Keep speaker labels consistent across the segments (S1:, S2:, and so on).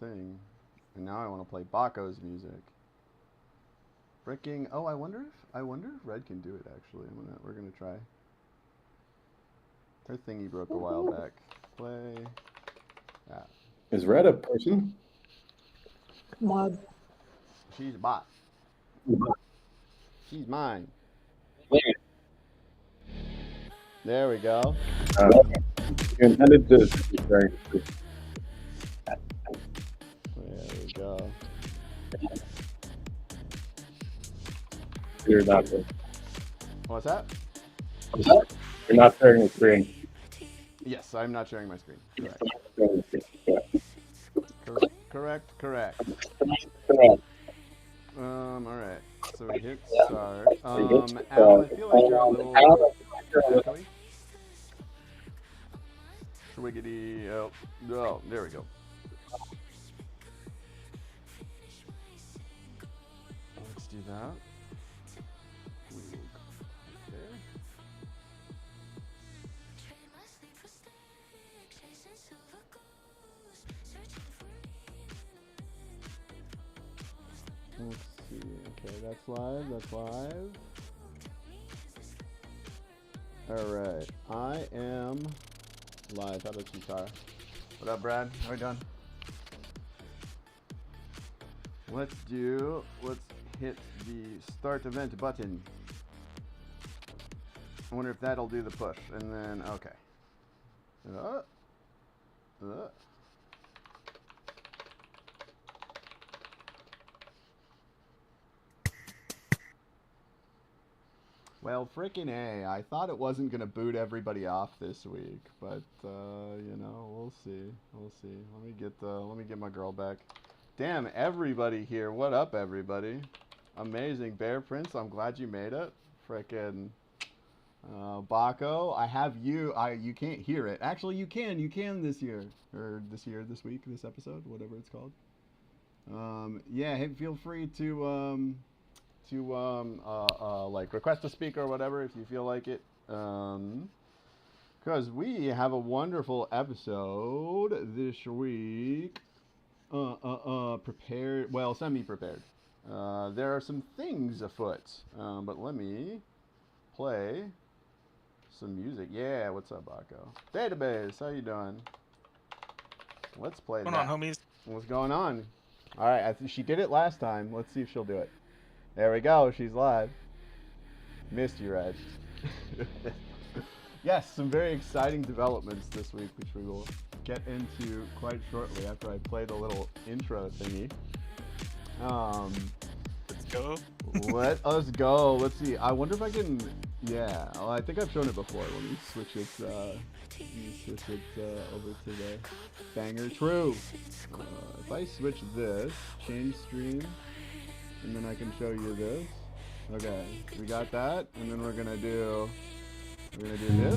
S1: thing. And now I want to play Bako's music. Freaking, oh, I wonder if Red can do it actually. We're gonna try. Her thingy broke a while back. Play. Yeah.
S2: Is Red a person?
S3: Mod.
S1: She's a bot. She's mine. There we go.
S2: You intended to.
S1: There we go.
S2: You're not.
S1: What's that?
S2: You're not sharing the screen.
S1: Yes, I'm not sharing my screen. Correct. Correct. All right. So we hit start. Al, I feel like you're a little echoey. Schwiggity. Oh, there we go. Let's do that. Let's see. Okay, that's live. That's live. All right. I am live. How about you, Tara? What up, Brad? How we doing? Let's hit the start event button. I wonder if that'll do the push. And then, okay. Well, frickin' A. I thought it wasn't gonna boot everybody off this week, but you know, we'll see. We'll see. Let me get my girl back. Damn, everybody here. What up, everybody? Amazing. Bear Prince, I'm glad you made it. Frickin' Bako, I have you. You can't hear it. Actually, you can. You can this year. Or this week, this episode, whatever it's called. Yeah, hey, feel free to like request a speaker or whatever if you feel like it. Because we have a wonderful episode this week. Prepared, well, semi-prepared. There are some things afoot, but let me play some music. Yeah, what's up, Bako? Database, how you doing? Let's play that.
S4: What's going on, homies?
S1: What's going on? All right, she did it last time. Let's see if she'll do it. There we go. She's live. Missed you, Red. Yes, some very exciting developments this week, which we will get into quite shortly after I play the little intro thingy.
S4: Let's go.
S1: Let us go. Let's see. I wonder if I can. Yeah. Oh, I think I've shown it before. Let me switch it. Over to the banger. True. If I switch this, change stream, and then I can show you this. Okay, we got that, and then we're gonna do this.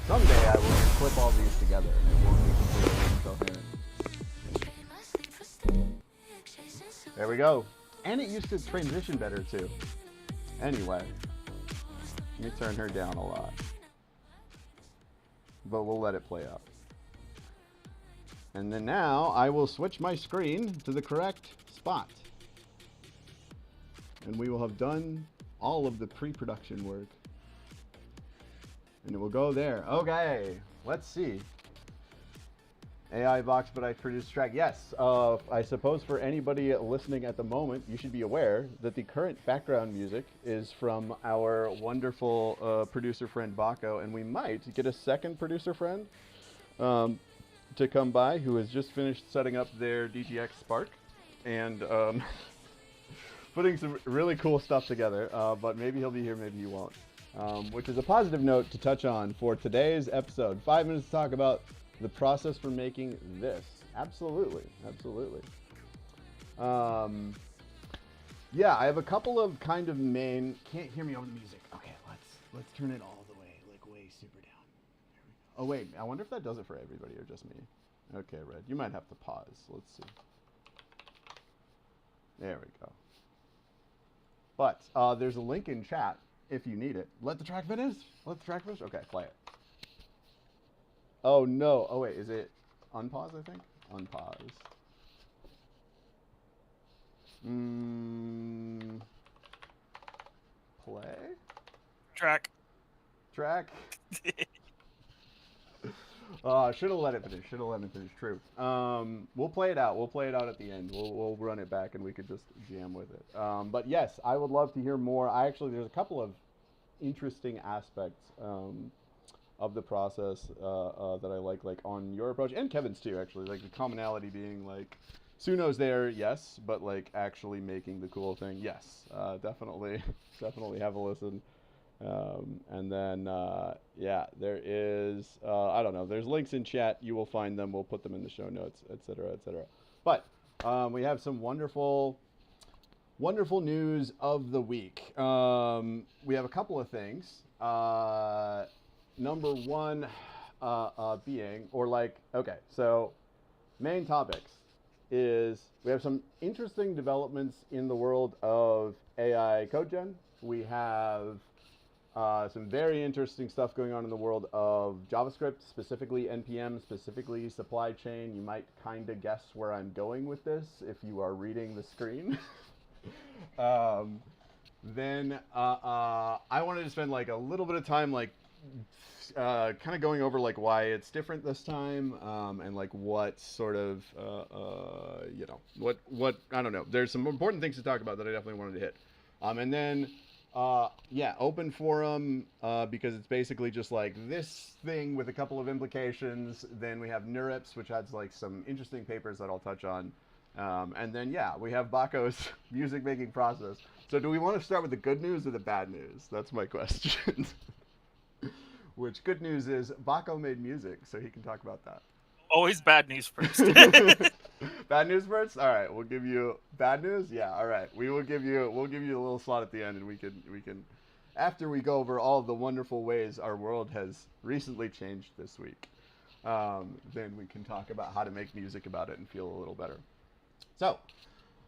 S1: Someday I will clip all these together and it won't be completely incoherent. There we go. And it used to transition better too. Anyway, let me turn her down a lot. But we'll let it play out. And then now I will switch my screen to the correct spot. And we will have done all of the pre-production work. And it will go there. Okay, let's see. AI Vox, but I produced track. Yes, I suppose for anybody listening at the moment, you should be aware that the current background music is from our wonderful producer friend Bako, and we might get a second producer friend to come by who has just finished setting up their DGX Spark and putting some really cool stuff together, but maybe he'll be here, maybe he won't. Which is a positive note to touch on for today's episode. 5 minutes to talk about the process for making this. Absolutely, absolutely. Yeah, I have a couple of kind of main. Can't hear me over the music. Okay, let's turn it all the way, like way super down. Oh wait, I wonder if that does it for everybody or just me. Okay, Red, you might have to pause. Let's see. There we go. But there's a link in chat if you need it. Let the track finish. Let the track finish. Okay, play it. Oh no. Oh wait, is it unpause? I think unpause. Play.
S4: Track.
S1: Track. Should have let it finish. Should have let it finish. True. We'll play it out. We'll play it out at the end. We'll run it back and we could just jam with it. But yes, I would love to hear more. There's a couple of interesting aspects of the process that I like on your approach and Kevin's too. Actually, like the commonality being like Suno's there, yes, but like actually making the cool thing, yes. Definitely have a listen. And then, yeah, there is, I don't know, there's links in chat. You will find them. We'll put them in the show notes, etc., etc. But we have some wonderful news of the week. We have a couple of things. Number one being, or like, okay, so main topics is we have some interesting developments in the world of AI code gen. We have some very interesting stuff going on in the world of JavaScript, specifically NPM, specifically supply chain. You might kind of guess where I'm going with this if you are reading the screen. Then I wanted to spend like a little bit of time like kind of going over like why it's different this time and like what sort of you know what I don't know. There's some important things to talk about that I definitely wanted to hit. And then yeah, open forum because it's basically just like this thing with a couple of implications. Then we have neurips, which adds like some interesting papers that I'll touch on. And then yeah, we have Bako's music making process. So do we want to start with the good news or the bad news? That's my question. Which good news is Bako made music, so he can talk about that.
S4: Always bad news first.
S1: Bad news first? All right, we'll give you bad news. Yeah, all right. We'll give you a little slot at the end, and we can after we go over all of the wonderful ways our world has recently changed this week. Then we can talk about how to make music about it and feel a little better. So,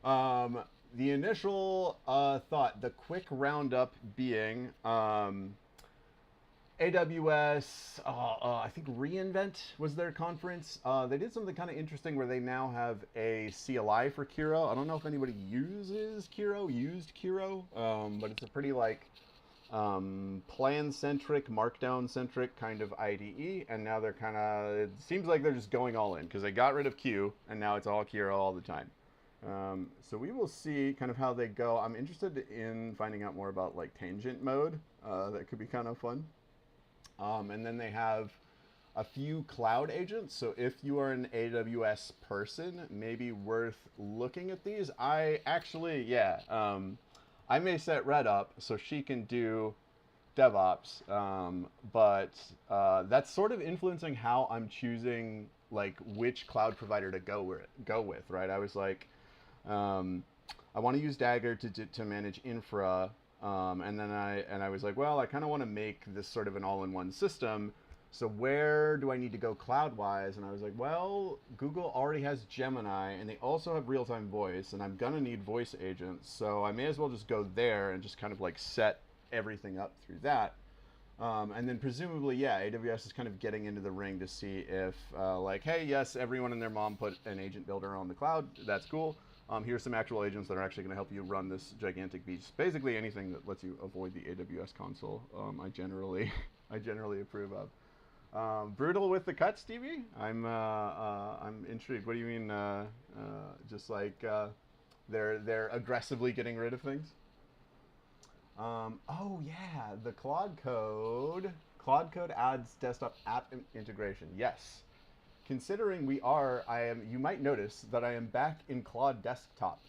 S1: the initial thought, the quick roundup being AWS, I think reInvent was their conference. They did something kind of interesting where they now have a CLI for Kiro. I don't know if anybody used Kiro, but it's a pretty like plan-centric, markdown-centric kind of IDE, and now they're kind of, it seems like they're just going all in because they got rid of Q, and now it's all Kiro all the time. So we will see kind of how they go. I'm interested in finding out more about like tangent mode. That could be kind of fun. And then they have a few cloud agents. So if you are an AWS person, maybe worth looking at these. I actually, yeah, I may set Red up so she can do DevOps, but that's sort of influencing how I'm choosing like which cloud provider to go with, right? I was like, I want to use Dagger to manage infra. And then I was like, well, I kind of want to make this sort of an all-in-one system. So where do I need to go cloud-wise? And I was like, well, Google already has Gemini, and they also have real-time voice, and I'm gonna need voice agents. So I may as well just go there and just kind of like set everything up through that. And then presumably, yeah, AWS is kind of getting into the ring to see if, like, hey, yes, everyone and their mom put an agent builder on the cloud. That's cool. Here's some actual agents that are actually going to help you run this gigantic beast. Basically, anything that lets you avoid the AWS console, I generally approve of. Brutal with the cuts, Stevie. I'm intrigued. What do you mean? Just like they're aggressively getting rid of things? Oh yeah, the Claude Code. Claude Code adds desktop app integration. Yes. Considering you might notice that I am back in Claude Desktop.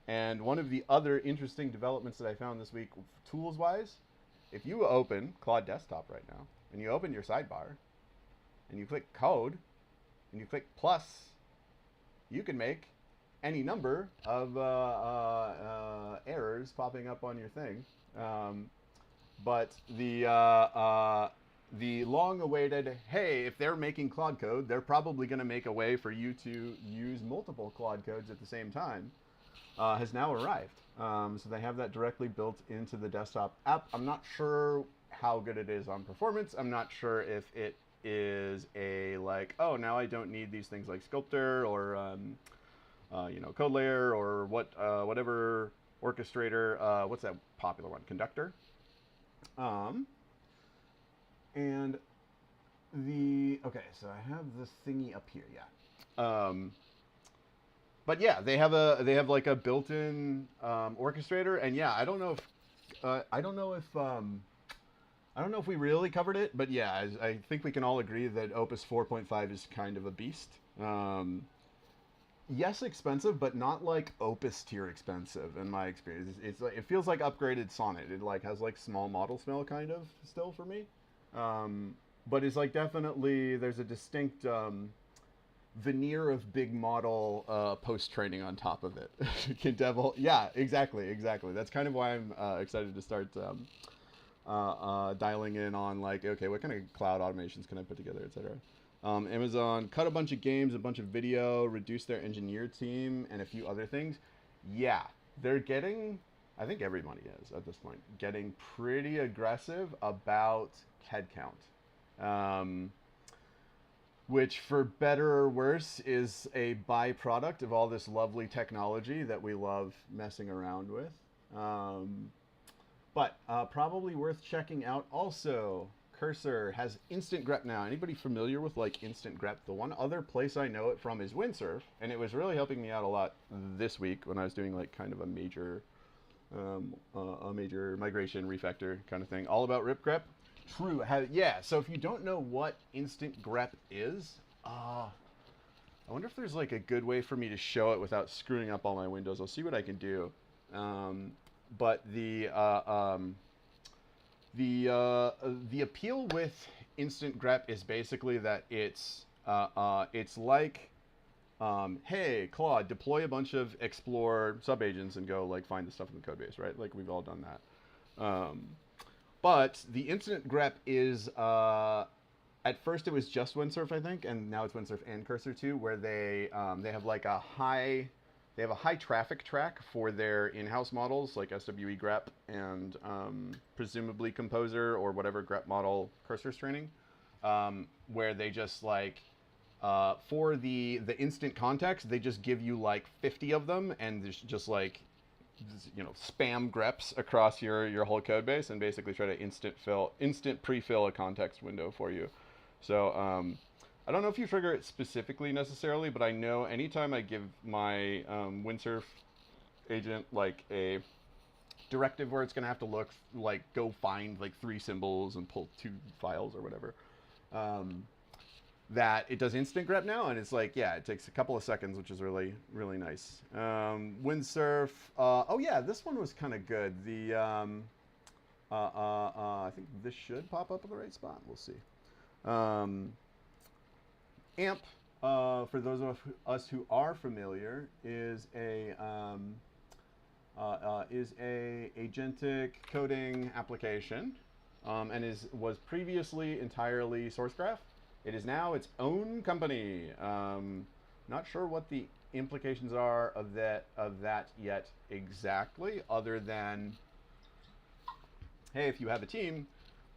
S1: And one of the other interesting developments that I found this week, tools-wise, if you open Claude Desktop right now, and you open your sidebar, and you click Code, and you click plus, you can make any number of errors popping up on your thing. But the long-awaited, hey, if they're making Claude Code, they're probably going to make a way for you to use multiple Claude codes at the same time. has now arrived. So they have that directly built into the desktop app. I'm not sure how good it is on performance. I'm not sure if it is a like, oh, now I don't need these things like Sculptor or code layer or whatever orchestrator. What's that popular one? Conductor. And so I have this thingy up here. Yeah. But yeah, they have like a built-in orchestrator, and yeah, I don't know if we really covered it, but yeah, I think we can all agree that Opus 4.5 is kind of a beast. Yes, expensive, but not like Opus tier expensive in my experience. It's like, it feels like upgraded Sonnet. It like has like small model smell kind of still for me, but it's like definitely there's a distinct veneer of big model post training on top of it. Yeah, exactly. That's kind of why I'm excited to start dialing in on like, okay, what kind of cloud automations can I put together, etc. Amazon cut a bunch of games, a bunch of video, reduced their engineer team, and a few other things. Yeah, they're getting, I think everybody is at this point, getting pretty aggressive about headcount. Which, for better or worse, is a byproduct of all this lovely technology that we love messing around with. But probably worth checking out also. Cursor has instant grep now. Anybody familiar with like instant grep? The one other place I know it from is Windsurf, and it was really helping me out a lot this week when I was doing like kind of a major migration refactor kind of thing, all about rip grep. True. Yeah. So if you don't know what instant grep is, I wonder if there's like a good way for me to show it without screwing up all my windows. I'll see what I can do. But the appeal with instant grep is basically that it's like, hey Claude, deploy a bunch of explore subagents and go like find the stuff in the code base, right? Like we've all done that. But the instant grep is at first it was just Windsurf, I think, and now it's Windsurf and Cursor too, where they have like a high traffic track for their in-house models like SWE grep and presumably Composer or whatever grep model Cursor's training, where they just like for the instant context they just give you like 50 of them and there's just like spam greps across your whole code base and basically try to instant pre-fill a context window for you. So I don't know if you trigger it specifically necessarily, but I know anytime I give my Windsurf agent like a directive where it's going to have to look like go find like 3 symbols and pull 2 files or whatever, that it does instant grep now, and it's like, yeah, it takes a couple of seconds, which is really, really nice. Windsurf, oh yeah, this one was kind of good. The, I think this should pop up in the right spot. We'll see. AMP, for those of us who are familiar, is a agentic coding application, and was previously entirely SourceGraph. It is now its own company. Not sure what the implications are of that yet exactly, other than, hey, if you have a team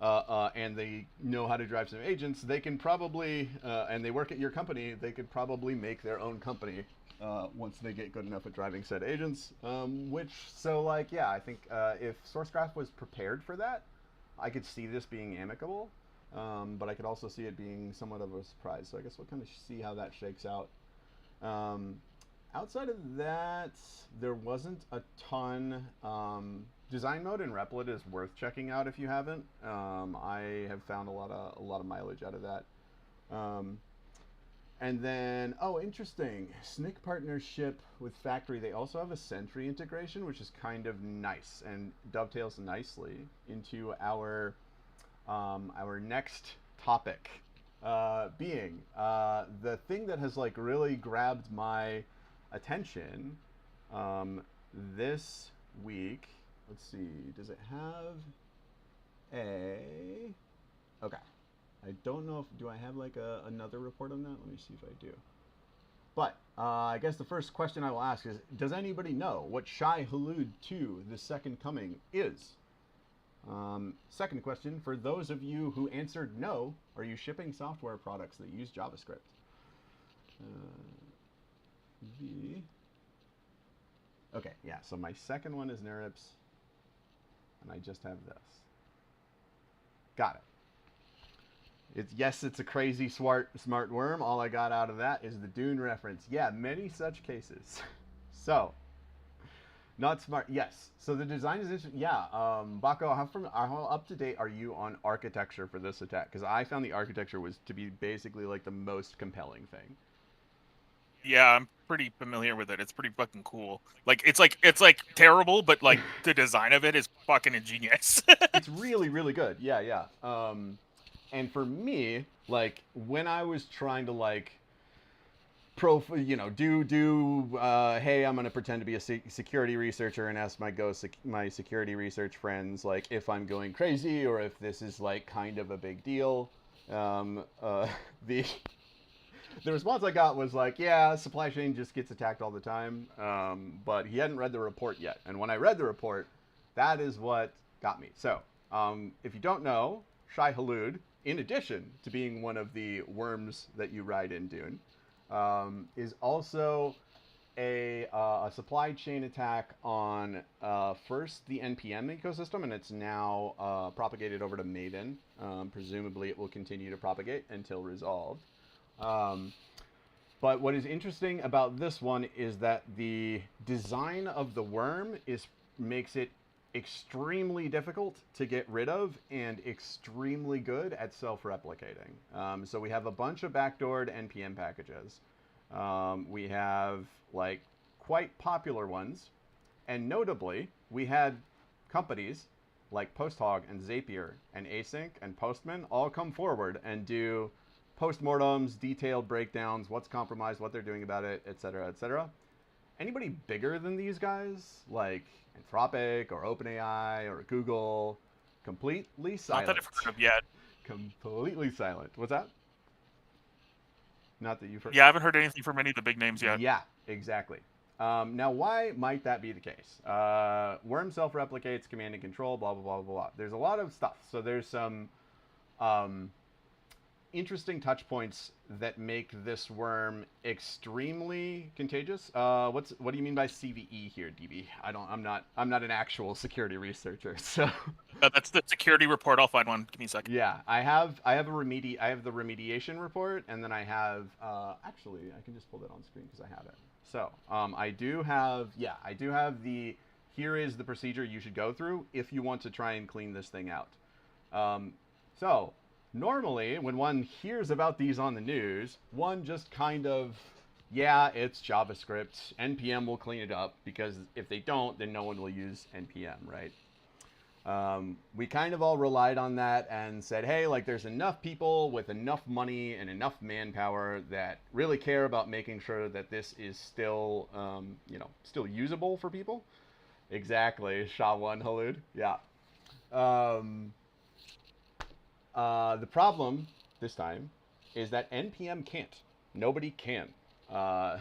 S1: and they know how to drive some agents, they can probably, and they work at your company, they could probably make their own company once they get good enough at driving said agents. Yeah, I think if SourceGraph was prepared for that, I could see this being amicable. But I could also see it being somewhat of a surprise. So I guess we'll kind of see how that shakes out. Outside of that, there wasn't a ton. Design mode in Replit is worth checking out if you haven't. I have found a lot of mileage out of that. And then, oh, interesting, SNCC partnership with Factory. They also have a Sentry integration, which is kind of nice and dovetails nicely into our next topic, being the thing that has like really grabbed my attention this week. Let's see, does it have a, okay, I don't know if, do I have like another report on that? Let me see if I do. But I guess the first question I will ask is, does anybody know what Shai-hulud 2, the second coming, is? Second question, for those of you who answered no, are you shipping software products that use JavaScript? Okay, yeah, so my second one is neurips, and I just have this. Got it. Yes, it's a crazy smart worm. All I got out of that is the Dune reference. Yeah, many such cases. So, not smart. Yes. So the design is interesting. Yeah. Bako, how up to date are you on architecture for this attack? Because I found the architecture was to be basically like the most compelling thing.
S4: Yeah, I'm pretty familiar with it. It's pretty fucking cool. Like it's like terrible, but like the design of it is fucking ingenious.
S1: It's really, really good. Yeah, yeah. And for me, like when I was trying to like hey, I'm gonna pretend to be a security researcher and ask my security research friends like if I'm going crazy or if this is like kind of a big deal. The response I got was like, yeah, supply chain just gets attacked all the time. But he hadn't read the report yet, and when I read the report, that is what got me. So if you don't know, shai-hulud, in addition to being one of the worms that you ride in Dune, is also a supply chain attack on first the NPM ecosystem, and it's now propagated over to Maven. Presumably it will continue to propagate until resolved. But what is interesting about this one is that the design of the worm makes it extremely difficult to get rid of and extremely good at self-replicating. So we have a bunch of backdoored NPM packages. We have like quite popular ones, and notably we had companies like PostHog and Zapier and Async and Postman all come forward and do postmortems, detailed breakdowns, what's compromised, what they're doing about it, etc., etc. Anybody bigger than these guys, like Anthropic or OpenAI or Google, completely silent.
S4: Not that I've heard of yet.
S1: Completely silent. What's that? Not that you've heard.
S4: Yeah, I haven't heard anything from any of the big names yet.
S1: Yeah, exactly. Now, why might that be the case? Worm self-replicates, command and control, blah, blah, blah, blah, blah. There's a lot of stuff. So there's some interesting touch points that make this worm extremely contagious. What do you mean by CVE here, DB? I'm not an actual security researcher, so.
S4: That's the security report. I'll find one. Give me a second.
S1: Yeah, I have the remediation report, and then I have actually I can just pull that on screen because I have it. So I do have the here is the procedure you should go through if you want to try and clean this thing out. So normally, when one hears about these on the news, one just kind of, yeah, it's JavaScript. NPM will clean it up, because if they don't, then no one will use NPM, right? We kind of all relied on that and said, hey, like there's enough people with enough money and enough manpower that really care about making sure that this is still, still usable for people. Exactly, shai-hulud, yeah. The problem this time is that NPM can't. Nobody can. So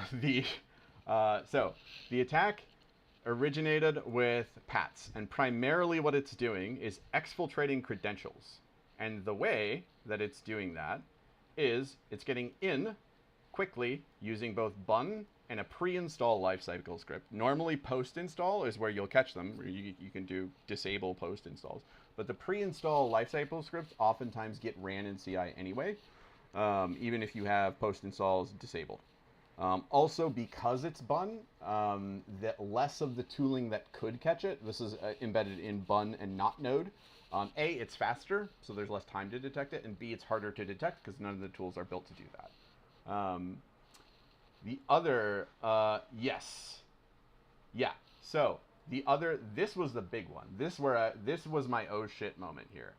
S1: the attack originated with PATS, and primarily what it's doing is exfiltrating credentials. And the way that it's doing that is it's getting in quickly using both bun and a pre-install lifecycle script. Normally post-install is where you'll catch them. You can do disable post-installs. But the pre-install lifecycle scripts oftentimes get ran in CI anyway, even if you have post-installs disabled. Also, because it's bun, that less of the tooling that could catch it, this is embedded in bun and not node. A, it's faster, so there's less time to detect it, and B, it's harder to detect because none of the tools are built to do that. The other, yes. Yeah, so the other, this was the big one. This was my oh shit moment here.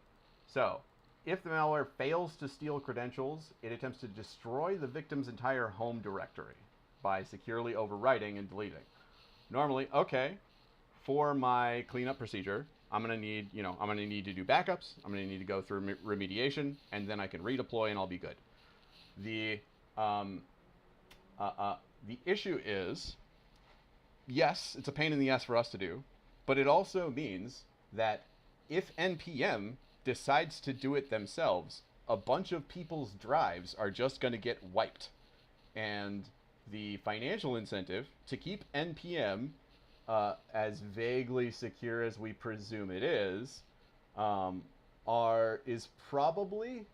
S1: So, if the malware fails to steal credentials, it attempts to destroy the victim's entire home directory by securely overwriting and deleting. Normally, okay, for my cleanup procedure, I'm gonna need to do backups, I'm gonna need to go through remediation, and then I can redeploy and I'll be good. The issue is, yes, it's a pain in the ass for us to do, but it also means that if NPM decides to do it themselves, a bunch of people's drives are just going to get wiped. And the financial incentive to keep NPM as vaguely secure as we presume it is probably,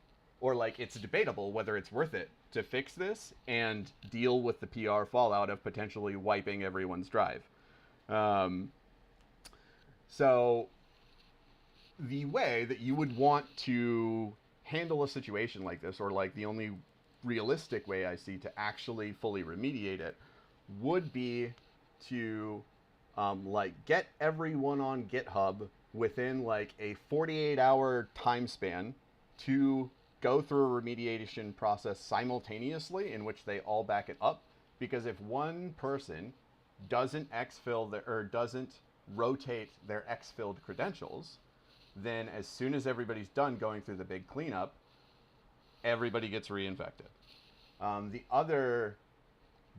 S1: or like it's debatable whether it's worth it to fix this and deal with the PR fallout of potentially wiping everyone's drive. So the way that you would want to handle a situation like this, or like the only realistic way I see to actually fully remediate it, would be to like get everyone on GitHub within like a 48-hour time span to go through a remediation process simultaneously in which they all back it up. Because if one person doesn't exfil or doesn't rotate their exfilled credentials, then as soon as everybody's done going through the big cleanup, everybody gets reinfected. The other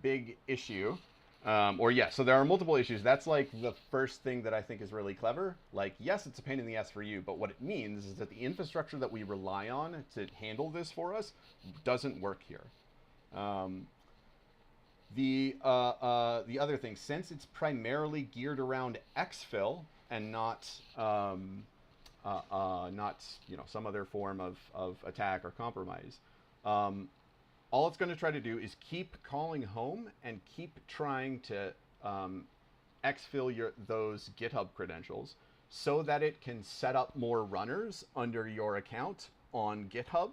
S1: big issue, so there are multiple issues. That's like the first thing that I think is really clever. Like, yes, it's a pain in the ass for you, but what it means is that the infrastructure that we rely on to handle this for us doesn't work here. The other thing, since it's primarily geared around exfil and not some other form of attack or compromise, all it's going to try to do is keep calling home and keep trying to exfil those GitHub credentials so that it can set up more runners under your account on GitHub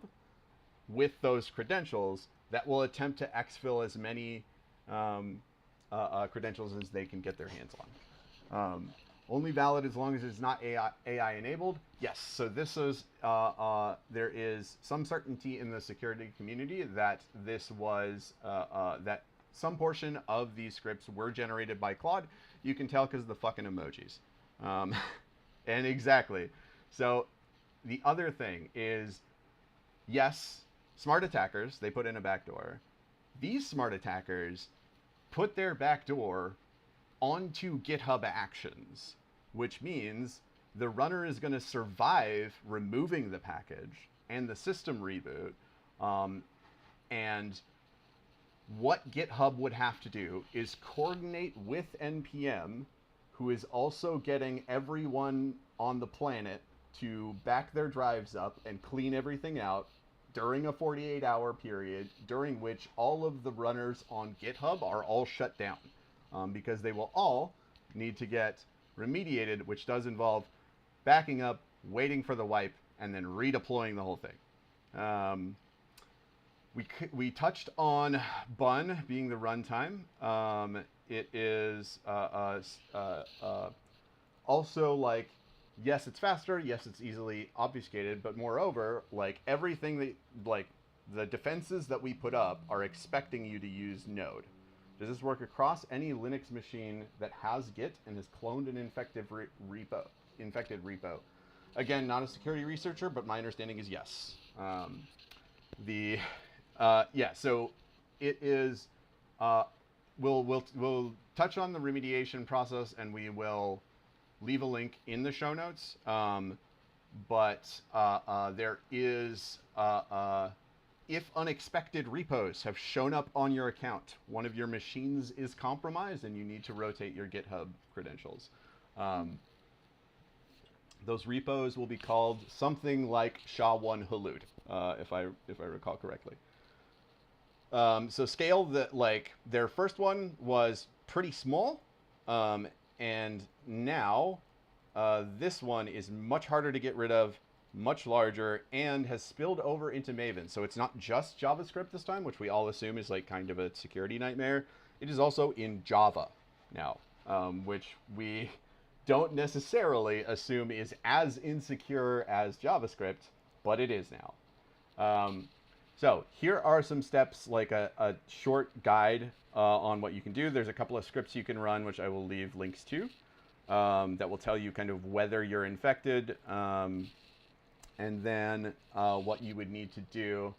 S1: with those credentials that will attempt to exfil as many credentials as they can get their hands on. Only valid as long as it's not AI enabled. Yes, so this is, there is some certainty in the security community that this was, that some portion of these scripts were generated by Claude. You can tell because of the fucking emojis. And exactly. So the other thing is, yes, smart attackers, they put in a backdoor. These smart attackers put their backdoor onto GitHub Actions, which means the runner is going to survive removing the package and the system reboot. And what GitHub would have to do is coordinate with NPM, who is also getting everyone on the planet to back their drives up and clean everything out during a 48-hour period during which all of the runners on GitHub are all shut down. Because they will all need to get remediated, which does involve backing up, waiting for the wipe, and then redeploying the whole thing. We touched on bun being the runtime. It is also like, yes, it's faster. Yes, it's easily obfuscated. But moreover, like everything that, like the defenses that we put up are expecting you to use Node. Does this work across any Linux machine that has Git and has cloned an infected repo? Again, not a security researcher, but my understanding is yes. So it is. We'll touch on the remediation process, and we will leave a link in the show notes. But there is. If unexpected repos have shown up on your account, one of your machines is compromised and you need to rotate your GitHub credentials. Those repos will be called something like shai-hulud, if I recall correctly. So scale that, like their first one was pretty small, and now this one is much harder to get rid of, much larger, and has spilled over into Maven. So it's not just JavaScript this time, which we all assume is like kind of a security nightmare. It is also in Java now, which we don't necessarily assume is as insecure as JavaScript, but it is now. So here are some steps, like a short guide on what you can do. There's a couple of scripts you can run, which I will leave links to, that will tell you kind of whether you're infected. And then what you would need to do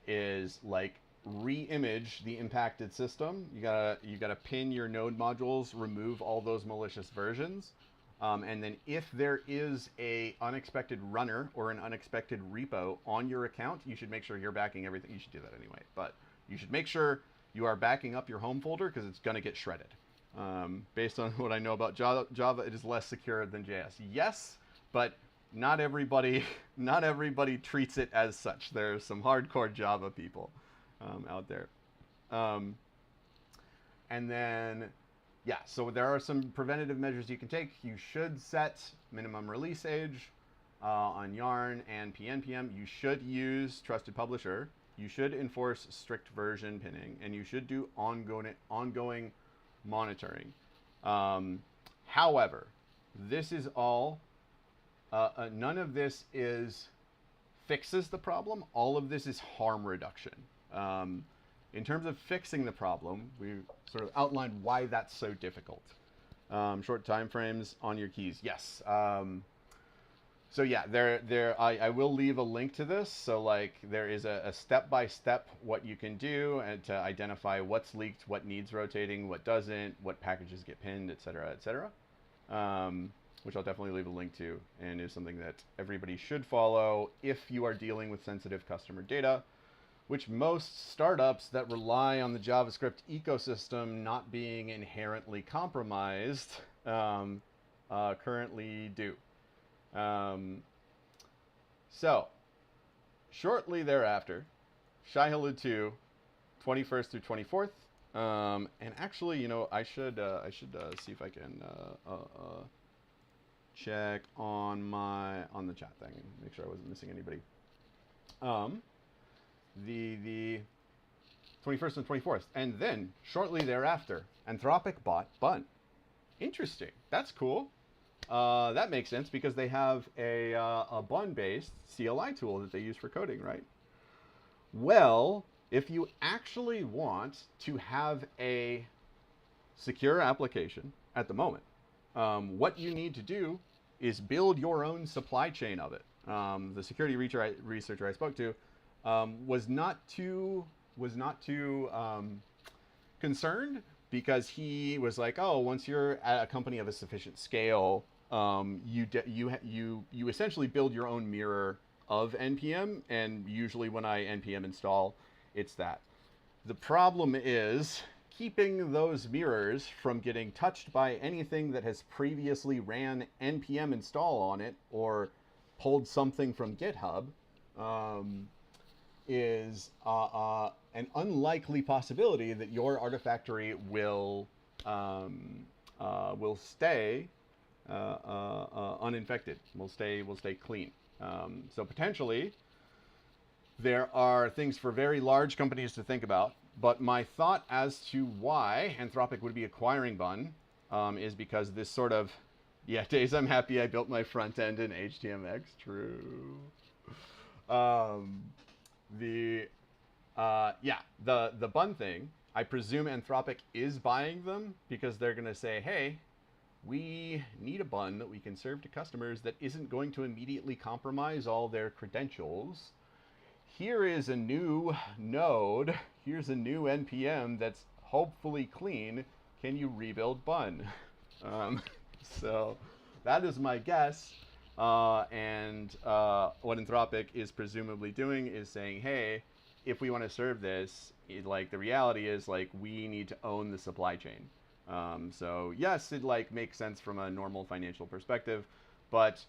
S1: is like re-image the impacted system. You gotta pin your node modules, remove all those malicious versions, and then if there is a unexpected runner or an unexpected repo on your account, you should make sure you're backing everything. You should do that anyway, but you should make sure you are backing up your home folder because it's gonna get shredded. Based on what I know about Java, it is less secure than JS. Yes, but not everybody treats it as such. There's some hardcore Java people out there. And then, yeah, so there are some preventative measures you can take. You should set minimum release age on Yarn and PNPM. You should use Trusted Publisher. You should enforce strict version pinning, and you should do ongoing monitoring. However, this is all, none of this fixes the problem. All of this is harm reduction. In terms of fixing the problem, we sort of outlined why that's so difficult. Short time frames on your keys. Yes. So yeah, I will leave a link to this. So like there is a step-by-step what you can do and to identify what's leaked, what needs rotating, what doesn't, what packages get pinned, et cetera, which I'll definitely leave a link to, and is something that everybody should follow if you are dealing with sensitive customer data, which most startups that rely on the JavaScript ecosystem not being inherently compromised currently do. So, shortly thereafter, shai-hulud 2, 21st through 24th, and actually, you know, I should see if I can check on the chat thing and make sure I wasn't missing anybody. The 21st and 24th, and then shortly thereafter, Anthropic bought Bun. Interesting. That's cool. That makes sense because they have a Bun-based CLI tool that they use for coding, right? Well, if you actually want to have a secure application at the moment, what you need to do is build your own supply chain of it. The security researcher I spoke to was not too concerned because he was like, oh, once you're at a company of a sufficient scale, you essentially build your own mirror of npm, and usually when I npm install, it's that. The problem is keeping those mirrors from getting touched by anything that has previously ran npm install on it or pulled something from GitHub is an unlikely possibility that your Artifactory will stay uninfected. Will stay clean. So potentially, there are things for very large companies to think about. But my thought as to why Anthropic would be acquiring Bun is because this sort of, yeah, Days, I'm happy I built my front end in HTMX. True. The Bun thing, I presume Anthropic is buying them because they're going to say, hey, we need a Bun that we can serve to customers that isn't going to immediately compromise all their credentials. Here is a new node. Here's a new NPM that's hopefully clean. Can you rebuild Bun? So that is my guess. And what Anthropic is presumably doing is saying, hey, if we want to serve this, the reality is we need to own the supply chain. So yes, it makes sense from a normal financial perspective, but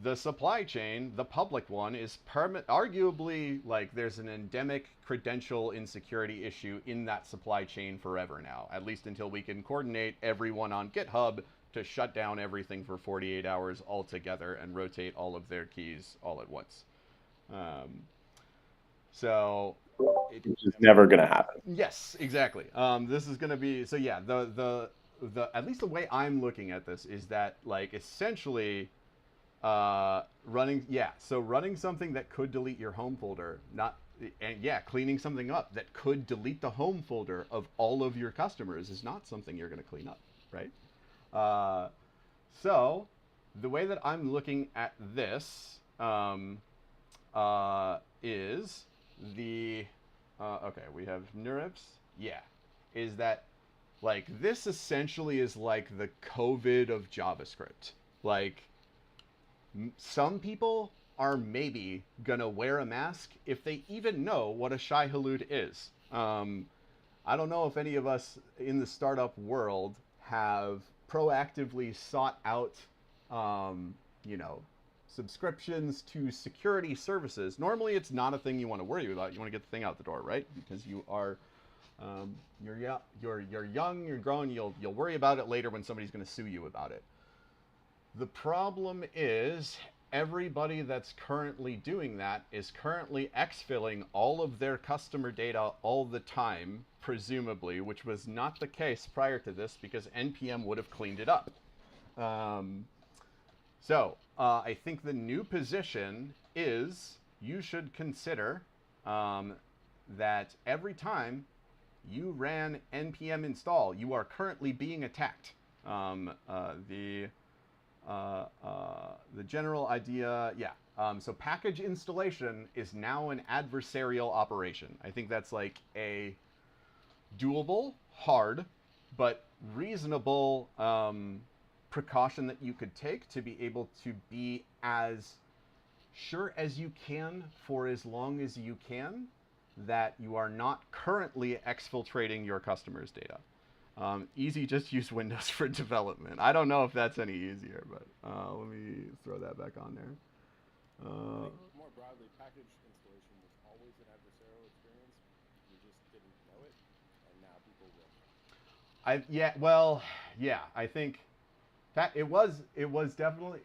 S1: the supply chain, the public one, is arguably there's an endemic credential insecurity issue in that supply chain forever now, at least until we can coordinate everyone on GitHub to shut down everything for 48 hours altogether and rotate all of their keys all at once. So
S2: which is never going to happen.
S1: Yes, exactly. This is going to be, so yeah, the at least the way I'm looking at this is that essentially running something that could delete your home folder, cleaning something up that could delete the home folder of all of your customers is not something you're going to clean up, right? So the way that I'm looking at this is Okay, we have neurips. Yeah, is that like this essentially is like the COVID of JavaScript. Like some people are maybe gonna wear a mask if they even know what a shai-hulud is. I don't know if any of us in the startup world have proactively sought out, you know, subscriptions to security services. Normally, it's not a thing you want to worry about. You want to get the thing out the door, right? Because you are, you're young, you're grown. You'll worry about it later when somebody's going to sue you about it. The problem is everybody that's currently doing that is currently exfilling all of their customer data all the time, presumably, which was not the case prior to this because NPM would have cleaned it up. I think the new position is you should consider that every time you ran npm install, you are currently being attacked. The general idea, yeah. So package installation is now an adversarial operation. I think that's like a doable, hard, but reasonable precaution that you could take to be able to be as sure as you can for as long as you can that you are not currently exfiltrating your customers' data. Easy, just use Windows for development. I don't know if that's any easier, but let me throw that back on there.
S5: I think more broadly, package installation was always an adversarial experience. You just didn't know it, and now people will.
S1: I think that it was definitely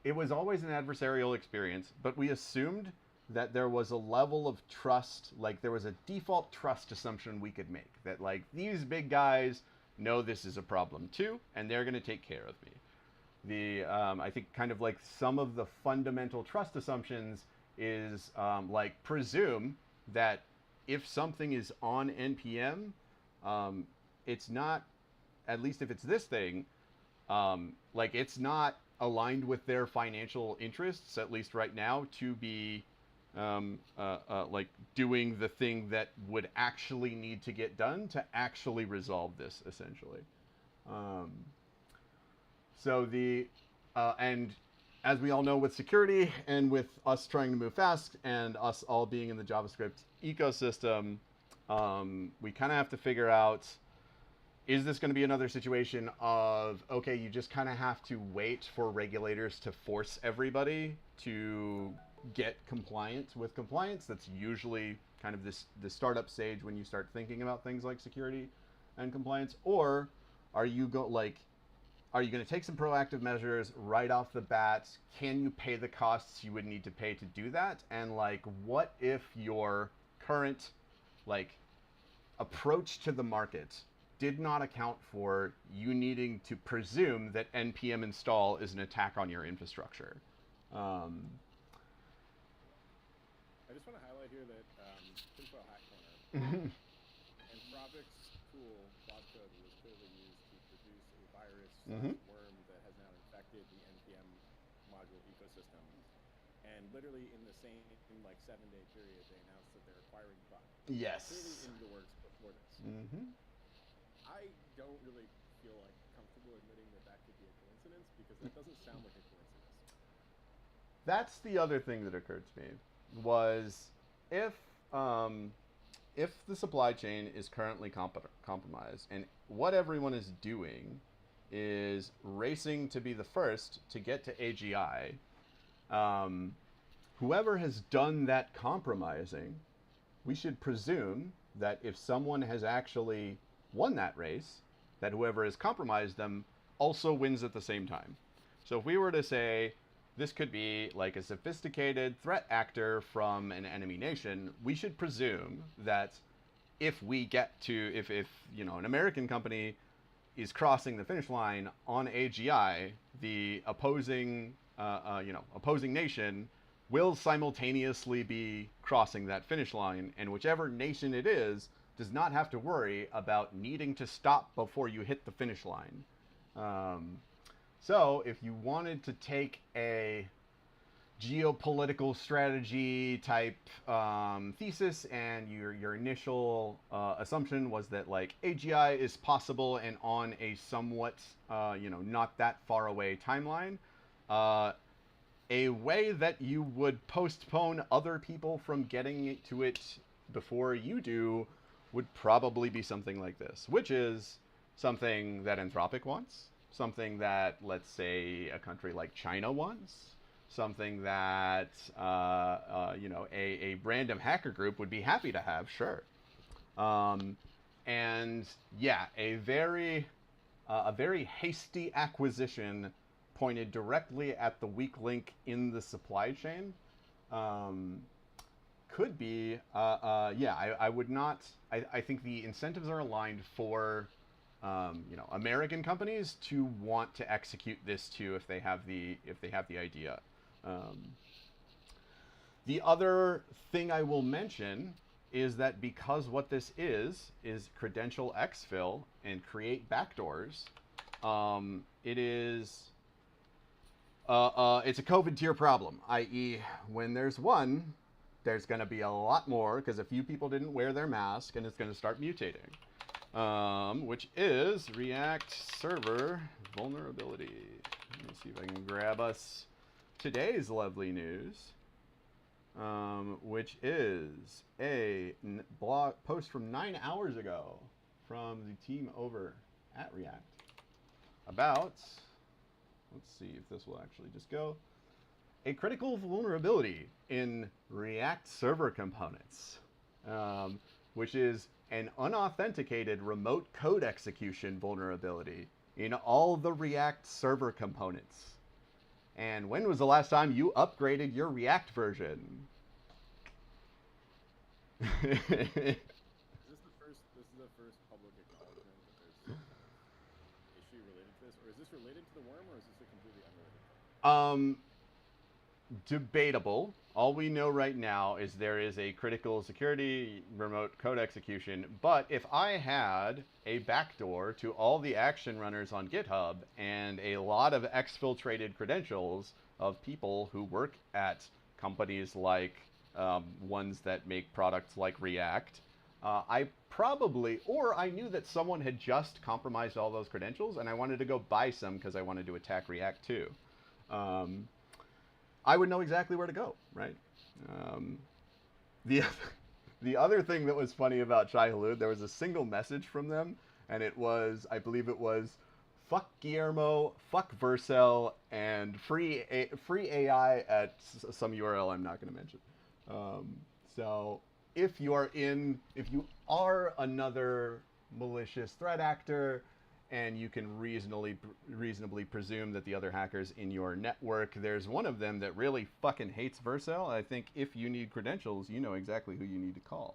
S1: it was always an adversarial experience, but we assumed that there was a level of trust, like there was a default trust assumption we could make that like these big guys know this is a problem too, and they're going to take care of me. I think kind of like some of the fundamental trust assumptions is like presume that if something is on npm, it's not, at least if it's this thing, like it's not aligned with their financial interests, at least right now, to be like doing the thing that would actually need to get done to actually resolve this, essentially. And as we all know with security and with us trying to move fast and us all being in the JavaScript ecosystem, we kind of have to figure out, is this going to be another situation of, okay, you just kind of have to wait for regulators to force everybody to get compliant with compliance? That's usually kind of the startup stage when you start thinking about things like security and compliance. Or are you going to take some proactive measures right off the bat? Can you pay the costs you would need to pay to do that? And like, what if your current like approach to the market did not account for you needing to presume that npm install is an attack on your infrastructure?
S5: I just want to highlight here that Tinfoil Hack Corner, Anthropic's tool, Bob Code, was clearly used to produce a virus worm that has now infected the npm module ecosystem. And literally in the same like 7-day period, they announced that they're acquiring bugs.
S1: Yes.
S5: Clearly in the works before this. I don't really feel like comfortable admitting that that could be a coincidence, because that doesn't sound like a coincidence.
S1: That's the other thing that occurred to me, was if the supply chain is currently compromised and what everyone is doing is racing to be the first to get to AGI, whoever has done that compromising, we should presume that if someone has actually won that race, that whoever has compromised them also wins at the same time. So if we were to say this could be like a sophisticated threat actor from an enemy nation, we should presume that if we get to, if you know, an American company is crossing the finish line on AGI, the opposing nation will simultaneously be crossing that finish line, and whichever nation it is does not have to worry about needing to stop before you hit the finish line. So if you wanted to take a geopolitical strategy type thesis, and your initial assumption was that like AGI is possible and on a somewhat not that far away timeline, a way that you would postpone other people from getting to it before you do would probably be something like this, which is something that Anthropic wants, something that, let's say, a country like China wants, something that a random hacker group would be happy to have, sure. And yeah, a very hasty acquisition pointed directly at the weak link in the supply chain could be I would not. I think the incentives are aligned for American companies to want to execute this too if they have the idea. The other thing I will mention is that because what this is credential exfil and create backdoors, it is it's a COVID tier problem, i.e. when there's one, there's going to be a lot more because a few people didn't wear their mask and it's going to start mutating, which is React server vulnerability. Let me see if I can grab us today's lovely news, which is a blog post from 9 hours ago from the team over at React about, let's see if this will actually just go, a critical vulnerability in React server components, which is an unauthenticated remote code execution vulnerability in all the React server components. And when was the last time you upgraded your React version?
S5: This is the first public acknowledgement that there's an issue related to this, or is this related to the worm, or is this a completely unrelated thing?
S1: Debatable. All we know right now is there is a critical security remote code execution, but if I had a backdoor to all the action runners on GitHub and a lot of exfiltrated credentials of people who work at companies like ones that make products like React, I probably, or I knew that someone had just compromised all those credentials and I wanted to go buy some because I wanted to attack React too. I would know exactly where to go, right? The other thing that was funny about shai-hulud, there was a single message from them, and it was, I believe it was, fuck Guillermo, fuck Vercel, and free AI at some URL I'm not going to mention. So if you are another malicious threat actor, and you can reasonably presume that the other hackers in your network, there's one of them that really fucking hates Vercel. I think if you need credentials, you know exactly who you need to call.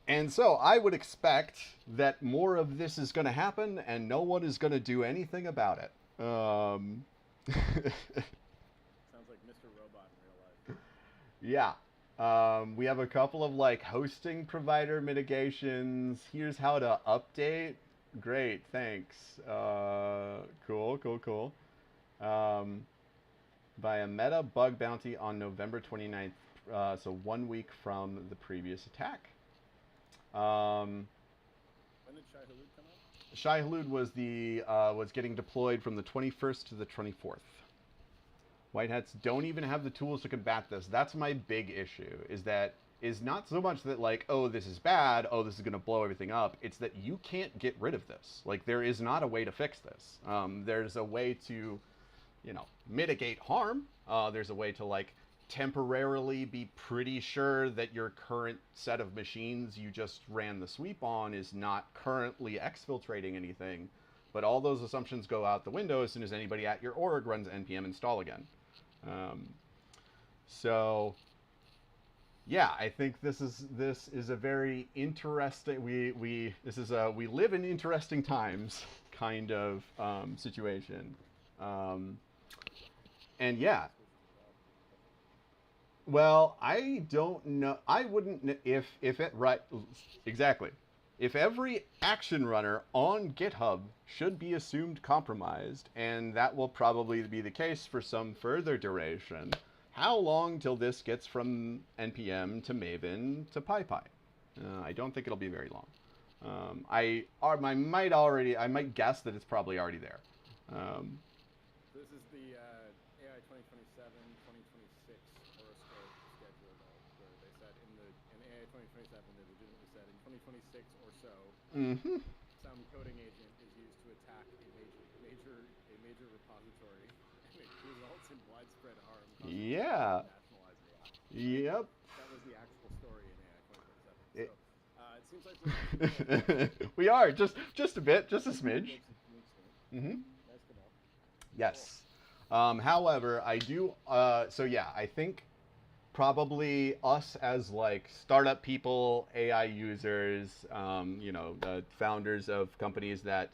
S1: And so I would expect that more of this is going to happen and no one is going to do anything about it.
S5: Sounds like Mr. Robot in real life.
S1: Yeah. We have a couple of like hosting provider mitigations. Here's how to update. Great, thanks. Cool. By a meta bug bounty on November 29th, so 1 week from the previous attack.
S5: When did shai-hulud come out?
S1: shai-hulud was getting deployed from the 21st to the 24th. White hats don't even have the tools to combat this. That's my big issue, is not so much that like, oh, this is bad, oh, this is going to blow everything up. It's that you can't get rid of this. Like, there is not a way to fix this. There's a way to, mitigate harm. There's a way to like temporarily be pretty sure that your current set of machines you just ran the sweep on is not currently exfiltrating anything. But all those assumptions go out the window as soon as anybody at your org runs npm install again. So yeah, I think this is a very interesting. We live in interesting times kind of situation, and yeah. Well, I don't know. I wouldn't if it right exactly. if every action runner on GitHub should be assumed compromised, and that will probably be the case for some further duration, how long till this gets from NPM to Maven to PyPy? I don't think it'll be very long. I might guess that it's probably already there.
S5: This is the AI 2027, 2026 horoscope schedule, though, where they said in AI 2027 they legitimately said in 2026 or so, some coding agent is used to attack a major repository, and it results in widespread harm.
S1: Yeah.
S5: Nationalized AI.
S1: Yep.
S5: That was the actual story in AI 2027. It seems like
S1: we are just a bit, just a smidge.
S5: Nice to know.
S1: Yes. However, I do. So yeah, I think probably us as like startup people, AI users, the founders of companies that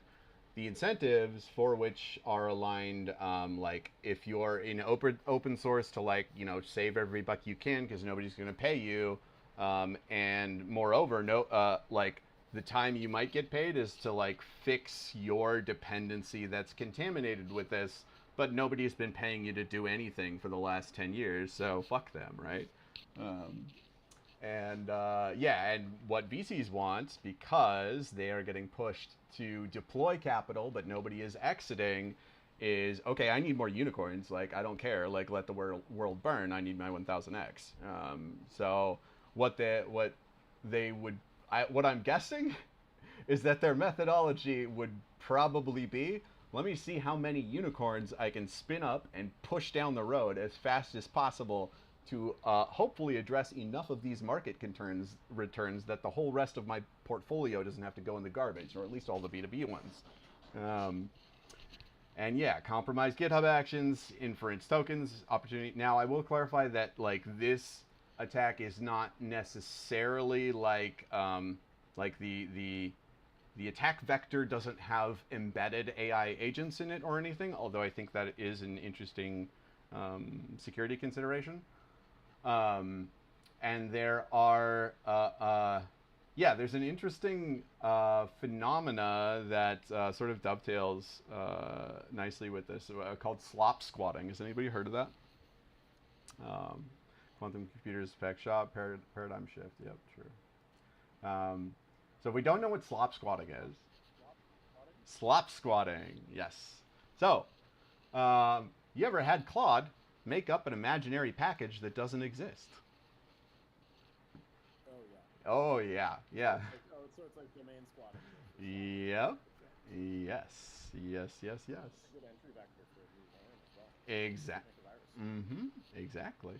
S1: the incentives for which are aligned, like if you're in open source to like, save every buck you can because nobody's going to pay you. And moreover, like the time you might get paid is to like fix your dependency that's contaminated with this, but nobody's been paying you to do anything for the last 10 years, so fuck them, right? And what VCs want, because they are getting pushed to deploy capital, but nobody is exiting, is, okay, I need more unicorns. Like, I don't care. Like, let the world burn. I need my 1000x. So what I'm guessing is that their methodology would probably be, let me see how many unicorns I can spin up and push down the road as fast as possible to hopefully address enough of these market returns that the whole rest of my portfolio doesn't have to go in the garbage, or at least all the B2B ones. And yeah, compromised GitHub actions, inference tokens, opportunity. Now, I will clarify that like this attack is not necessarily like the attack vector doesn't have embedded AI agents in it or anything, although I think that is an interesting security consideration. And there are, there's an interesting phenomena that sort of dovetails nicely with this, called slop squatting. Has anybody heard of that? Quantum computers, spec shop, paradigm shift. Yep, sure. So we don't know what slop squatting is. Slop squatting, yes. So, you ever had Claude make up an imaginary package that doesn't exist? Oh yeah, yeah.
S5: So it's like domain squatting.
S1: Yep. Yes. Yes. Yes. Yes.
S5: Good entry vector for a new game as well.
S1: Exactly. Exactly.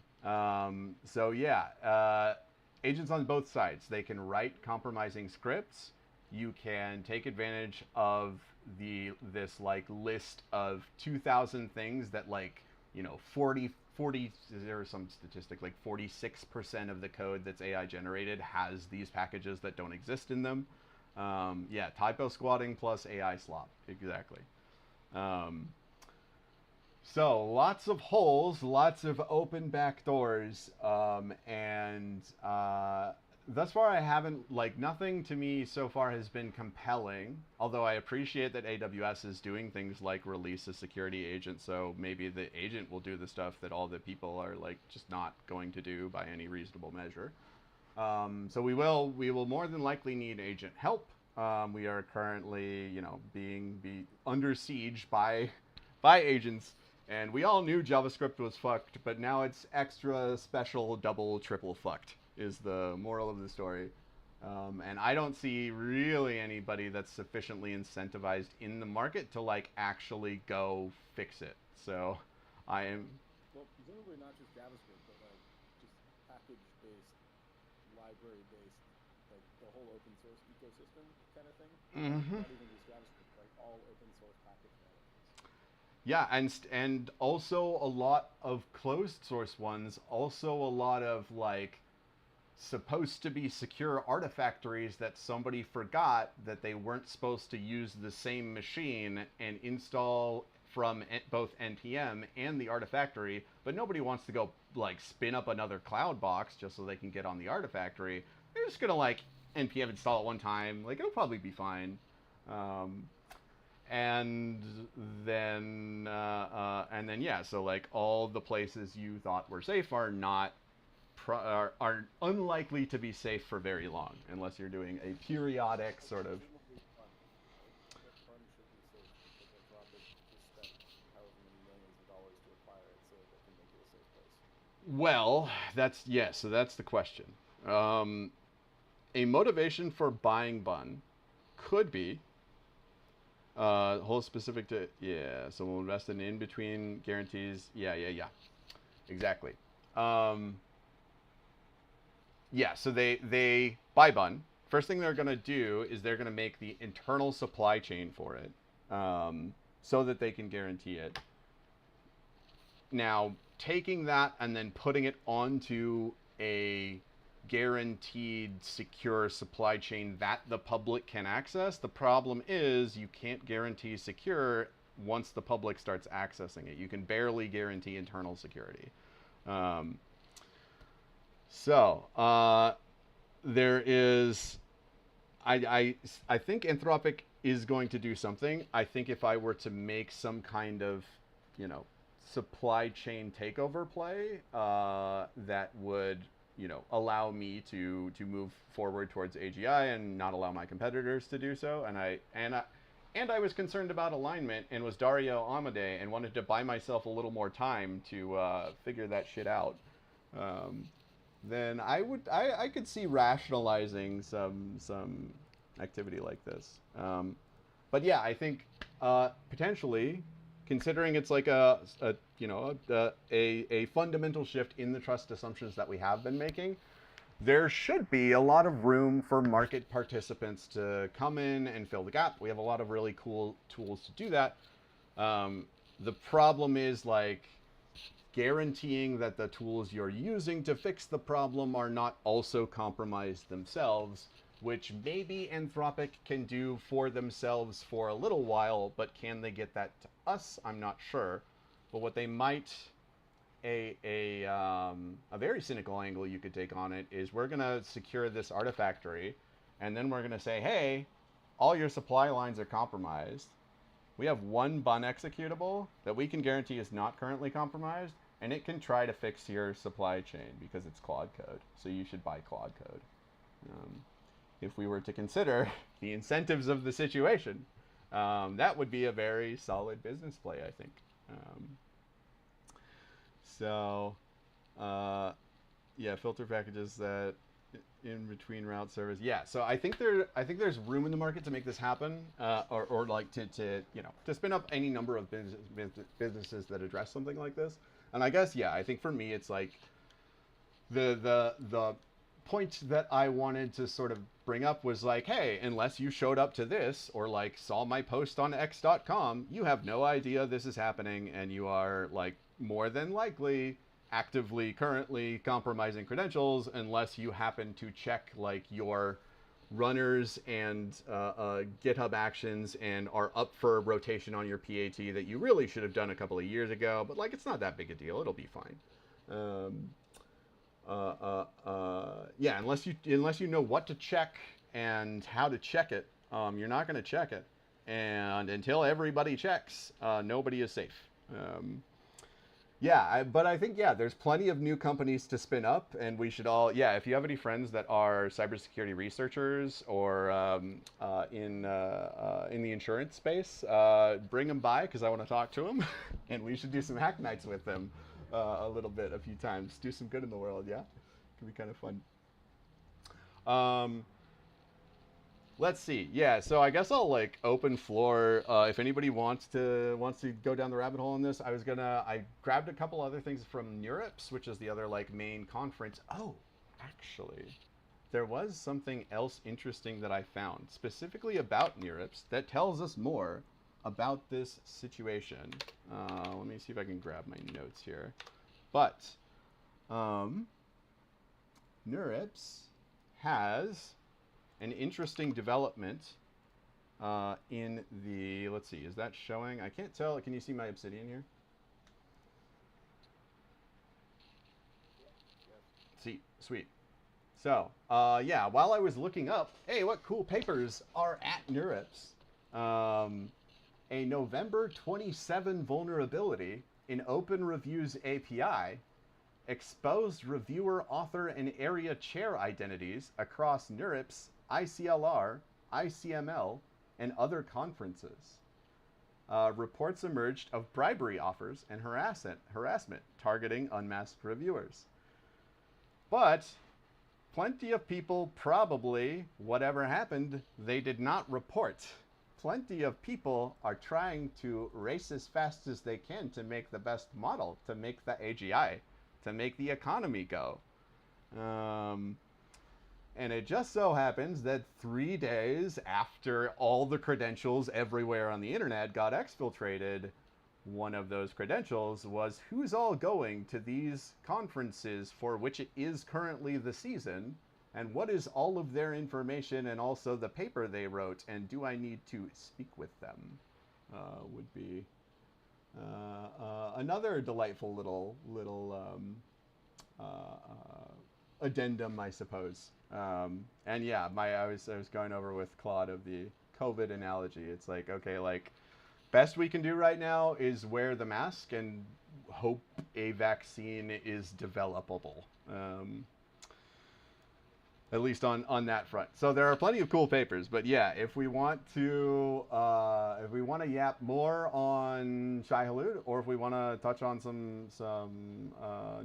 S1: So yeah, agents on both sides. They can write compromising scripts. You can take advantage of this like list of 2,000 things that like 40 there is some statistic like 46% of the code that's AI generated has these packages that don't exist in them. Yeah, typo squatting plus AI slop, exactly. So lots of holes, lots of open back doors, and thus far I haven't, like, nothing to me so far has been compelling, although I appreciate that AWS is doing things like release a security agent, so maybe the agent will do the stuff that all the people are like just not going to do by any reasonable measure. So we will more than likely need agent help. We are currently, being under siege by agents. And we all knew JavaScript was fucked, but now it's extra special double triple fucked is the moral of the story. And I don't see really anybody that's sufficiently incentivized in the market to like actually go fix it. So I am...
S5: Well, presumably not just JavaScript, but like just package-based, library-based, like the whole open source ecosystem kind of thing. Not even just JavaScript, like all open source package development.
S1: Yeah, and also a lot of closed source ones, also a lot of like supposed to be secure artifactories that somebody forgot that they weren't supposed to use the same machine and install from both NPM and the artifactory, but nobody wants to go like spin up another cloud box just so they can get on the artifactory. They're just gonna like npm install it one time, like it'll probably be fine. And then yeah, so like all the places you thought were safe are not are unlikely to be safe for very long unless you're doing a periodic sort of.
S5: That fund should be safe because Anthropic just spent however many millions of dollars to acquire it so that they can make it a safe place.
S1: Well, so that's the question. A motivation for buying Bun could be whole specific to, yeah, so we'll invest in in-between guarantees. Yeah, exactly. Yeah, so they buy Bun. First thing they're going to do is they're going to make the internal supply chain for it, so that they can guarantee it. Now, taking that and then putting it onto a guaranteed secure supply chain that the public can access, the problem is you can't guarantee secure once the public starts accessing it. You can barely guarantee internal security. There is, I think Anthropic is going to do something. I think if I were to make some kind of, supply chain takeover play, that would, allow me to move forward towards AGI and not allow my competitors to do so. And I was concerned about alignment and was Dario Amade and wanted to buy myself a little more time to figure that shit out. Then I could see rationalizing some activity like this. But yeah, I think potentially, considering it's like a fundamental shift in the trust assumptions that we have been making, there should be a lot of room for market participants to come in and fill the gap. We have a lot of really cool tools to do that. The problem is like guaranteeing that the tools you're using to fix the problem are not also compromised themselves, which maybe Anthropic can do for themselves for a little while, but can they get that to us? I'm not sure. But what they might, a very cynical angle you could take on it is we're gonna secure this artifactory, and then we're gonna say, hey, all your supply lines are compromised. We have one Bun executable that we can guarantee is not currently compromised, and it can try to fix your supply chain because it's Claude code. So you should buy Claude code. If we were to consider the incentives of the situation, that would be a very solid business play, I think. Yeah, filter packages that in between route service. Yeah, so I think there's room in the market to make this happen, or like to spin up any number of businesses that address something like this. And I guess, yeah, I think for me it's like the point that I wanted to sort of bring up was like, hey, unless you showed up to this or like saw my post on x.com, you have no idea this is happening, and you are like more than likely actively currently compromising credentials unless you happen to check like your runners and GitHub actions and are up for rotation on your PAT that you really should have done a couple of years ago, but like it's not that big a deal, it'll be fine. Yeah, unless you know what to check and how to check it, you're not going to check it, and until everybody checks, nobody is safe. Yeah, but I think, yeah, there's plenty of new companies to spin up, and we should all, yeah, if you have any friends that are cybersecurity researchers or in the insurance space, bring them by because I want to talk to them, and we should do some hack nights with them a few times. Do some good in the world, yeah? It can be kind of fun. Let's see. Yeah, so I guess I'll like open floor if anybody wants to go down the rabbit hole on this. I grabbed a couple other things from neurips, which is the other like main conference. Oh, actually, there was something else interesting that I found specifically about neurips that tells us more about this situation. Let me see if I can grab my notes here. But neurips has an interesting development in the, let's see, is that showing? I can't tell. Can you see my obsidian here? See, sweet. So, yeah, while I was looking up, hey, what cool papers are at neurips? A November 27 vulnerability in Open Review's API exposed reviewer, author, and area chair identities across neurips, ICLR, ICML, and other conferences. Reports emerged of bribery offers and harassment targeting unmasked reviewers. But plenty of people probably, whatever happened, they did not report. Plenty of people are trying to race as fast as they can to make the best model, to make the AGI, to make the economy go. And it just so happens that 3 days after all the credentials everywhere on the internet got exfiltrated, one of those credentials was who's all going to these conferences for which it is currently the season, and what is all of their information and also the paper they wrote, and do I need to speak with them? Would be another delightful little addendum, I suppose. And yeah, I was going over with Claude of the COVID analogy. It's like, okay, like best we can do right now is wear the mask and hope a vaccine is developable. At least on that front. So there are plenty of cool papers, but yeah, if we want to yap more on shai-hulud, or if we want to touch on some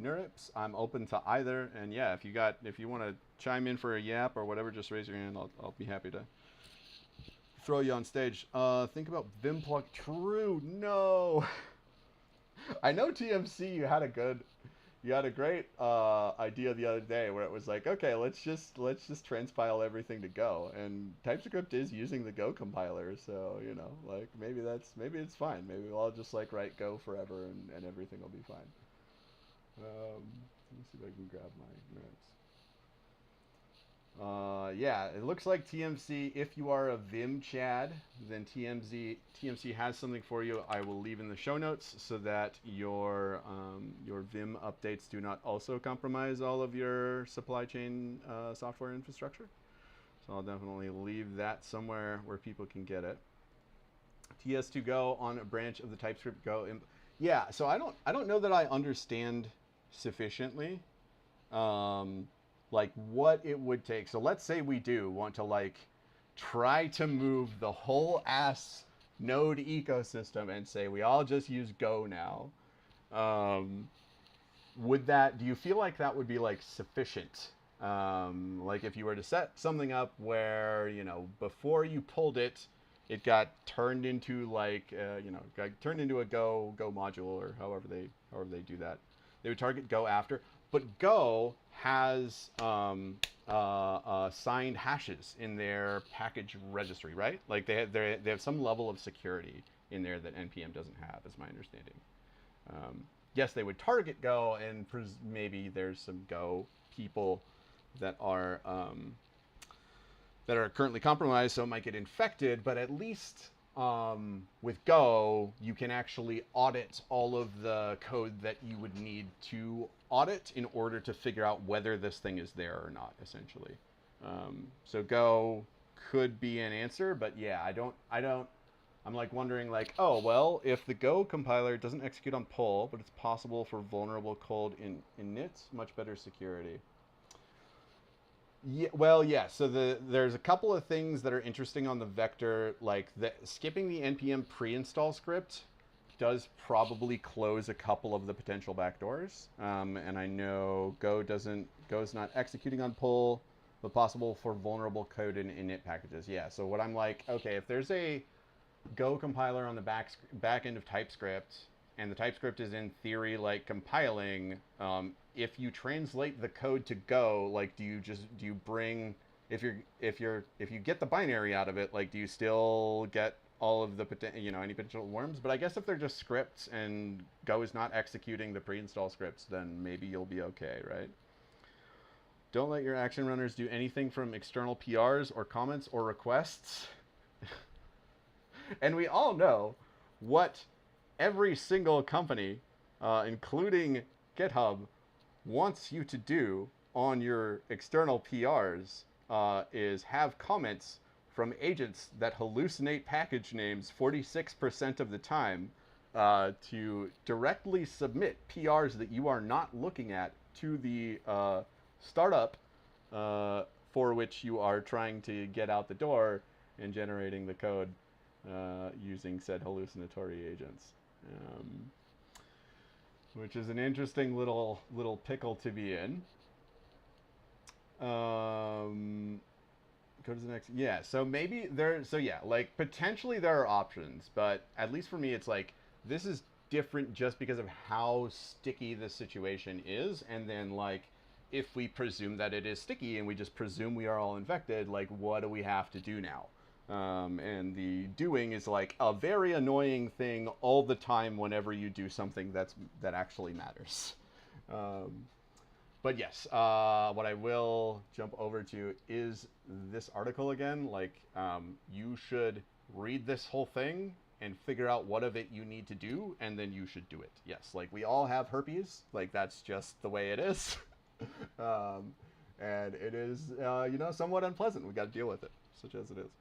S1: neurips, I'm open to either. And yeah, if you want to chime in for a yap or whatever, just raise your hand. I'll be happy to throw you on stage. Think about Vimplug. True. No. I know TMC. You had a great idea the other day where it was like, okay, let's just transpile everything to Go, and TypeScript is using the Go compiler, so you know, like maybe it's fine. Maybe I'll just like write Go forever and everything will be fine. Let me see if I can grab my notes. Yeah, it looks like TMC, if you are a Vim Chad, then TMC has something for you. I will leave in the show notes so that your Vim updates do not also compromise all of your supply chain software infrastructure. So I'll definitely leave that somewhere where people can get it. TS2Go on a branch of the TypeScript Go. Yeah, so I don't know that I understand sufficiently like what it would take. So let's say we do want to like try to move the whole ass node ecosystem and say we all just use Go now. Do you feel like that would be like sufficient? Like if you were to set something up where, you know, before you pulled it, it got turned into like, got turned into a Go module, or however they do that. They would target Go after. But Go has signed hashes in their package registry, right? Like they have some level of security in there that NPM doesn't have, is my understanding. Yes, they would target Go, and maybe there's some Go people that are currently compromised, so it might get infected. But at least with Go, you can actually audit all of the code that you would need to audit in order to figure out whether this thing is there or not, essentially. So Go could be an answer, but yeah, I'm like wondering like, oh, well, if the Go compiler doesn't execute on pull, but it's possible for vulnerable code in init, much better security. Yeah, well, yeah. So there's a couple of things that are interesting on the vector, like skipping the npm pre-install script does probably close a couple of the potential backdoors. And I know Go's not executing on pull, but possible for vulnerable code in init packages. Yeah. So what I'm like, okay, if there's a Go compiler on the back end of TypeScript, and the TypeScript is in theory like compiling, if you translate the code to Go, like do you bring, if you get the binary out of it, like do you still get all of the any potential worms? But I guess if they're just scripts and Go is not executing the pre-install scripts, then maybe you'll be okay, right? Don't let your action runners do anything from external PRs or comments or requests. And we all know what every single company, including GitHub, wants you to do on your external PRs is have comments from agents that hallucinate package names 46% of the time to directly submit PRs that you are not looking at to the startup for which you are trying to get out the door and generating the code using said hallucinatory agents. Which is an interesting little pickle to be in. Go to the next. Yeah, so maybe there. So yeah, like potentially there are options, but at least for me, it's like this is different just because of how sticky the situation is, and then like if we presume that it is sticky and we just presume we are all infected, like what do we have to do now? And the doing is like a very annoying thing all the time whenever you do something that actually matters. But yes, what I will jump over to is this article again. Like, you should read this whole thing and figure out what of it you need to do, and then you should do it. Yes, like we all have herpes. Like that's just the way it is. And it is, you know, somewhat unpleasant. We got to deal with it, such as it is.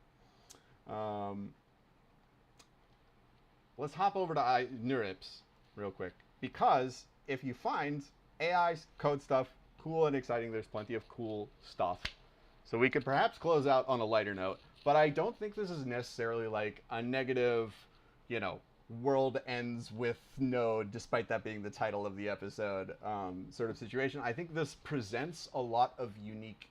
S1: Let's hop over to neurips real quick, because if you find AI code stuff cool and exciting, there's plenty of cool stuff. So we could perhaps close out on a lighter note, but I don't think this is necessarily like a negative, you know, world ends with node, despite that being the title of the episode, sort of situation. I think this presents a lot of unique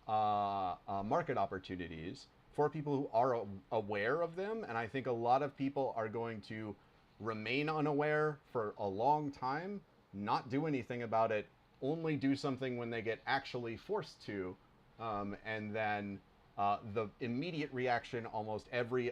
S1: market opportunities for people who are aware of them, and I think a lot of people are going to remain unaware for a long time, not do anything about it, only do something when they get actually forced to, and then the immediate reaction, almost every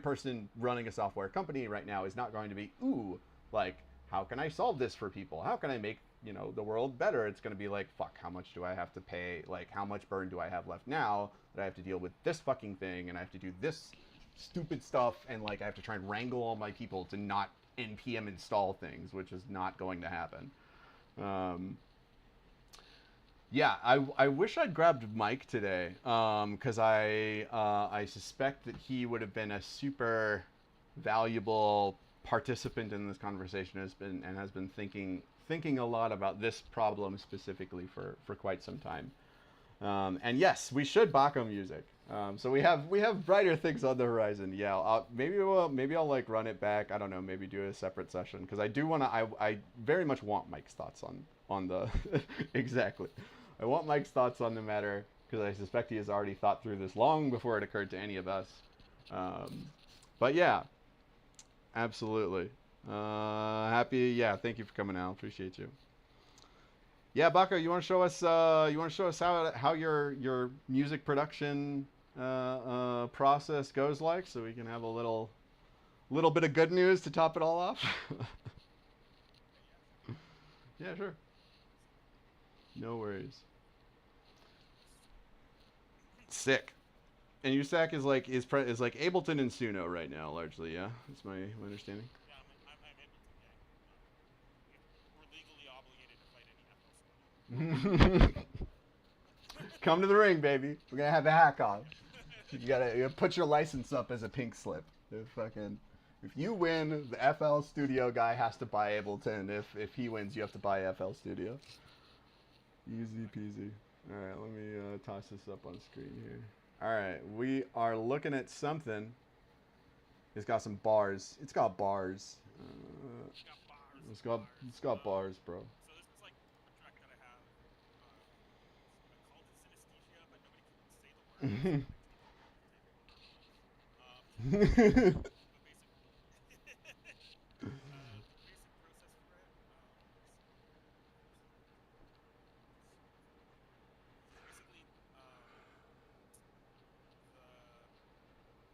S1: person running a software company right now is not going to be, ooh, like, how can I solve this for people? How can I make, you know, the world better? It's going to be like, fuck, how much do I have to pay? Like, how much burn do I have left now that I have to deal with this fucking thing, and I have to do this stupid stuff, and like I have to try and wrangle all my people to not npm install things, which is not going to happen. Yeah, I wish I'd grabbed Mike today, because I suspect that he would have been a super valuable participant in this conversation, has been thinking a lot about this problem specifically for quite some time. And yes, we should Baco music. So we have brighter things on the horizon. Yeah, maybe I'll like run it back. I don't know. Maybe do a separate session, because I do want to. I very much want Mike's thoughts on the exactly. I want Mike's thoughts on the matter, because I suspect he has already thought through this long before it occurred to any of us. But yeah, absolutely. Happy. Yeah, thank you for coming out. Appreciate you. Yeah, Baco, you want to show us? How your music production process goes like, so we can have a little bit of good news to top it all off. Yeah, sure. No worries. Sick. And USAC is like Ableton and Suno right now, largely. Yeah, that's my understanding.
S4: Yeah, I'm able to. Yeah. We're legally obligated to fight any FL.
S1: Come to the ring, baby. We're gonna have a hack off. You gotta put your license up as a pink slip. If you win, the FL Studio guy has to buy Ableton. If he wins, you have to buy FL Studio. Easy peasy. All right, let me toss this up on screen here. All right, we are looking at something. It's got some bars. It's got bars. It's got bars, bro.
S4: So this is like a track that I have. I called it synesthesia, but nobody can say the word. But basic process for it. Basically,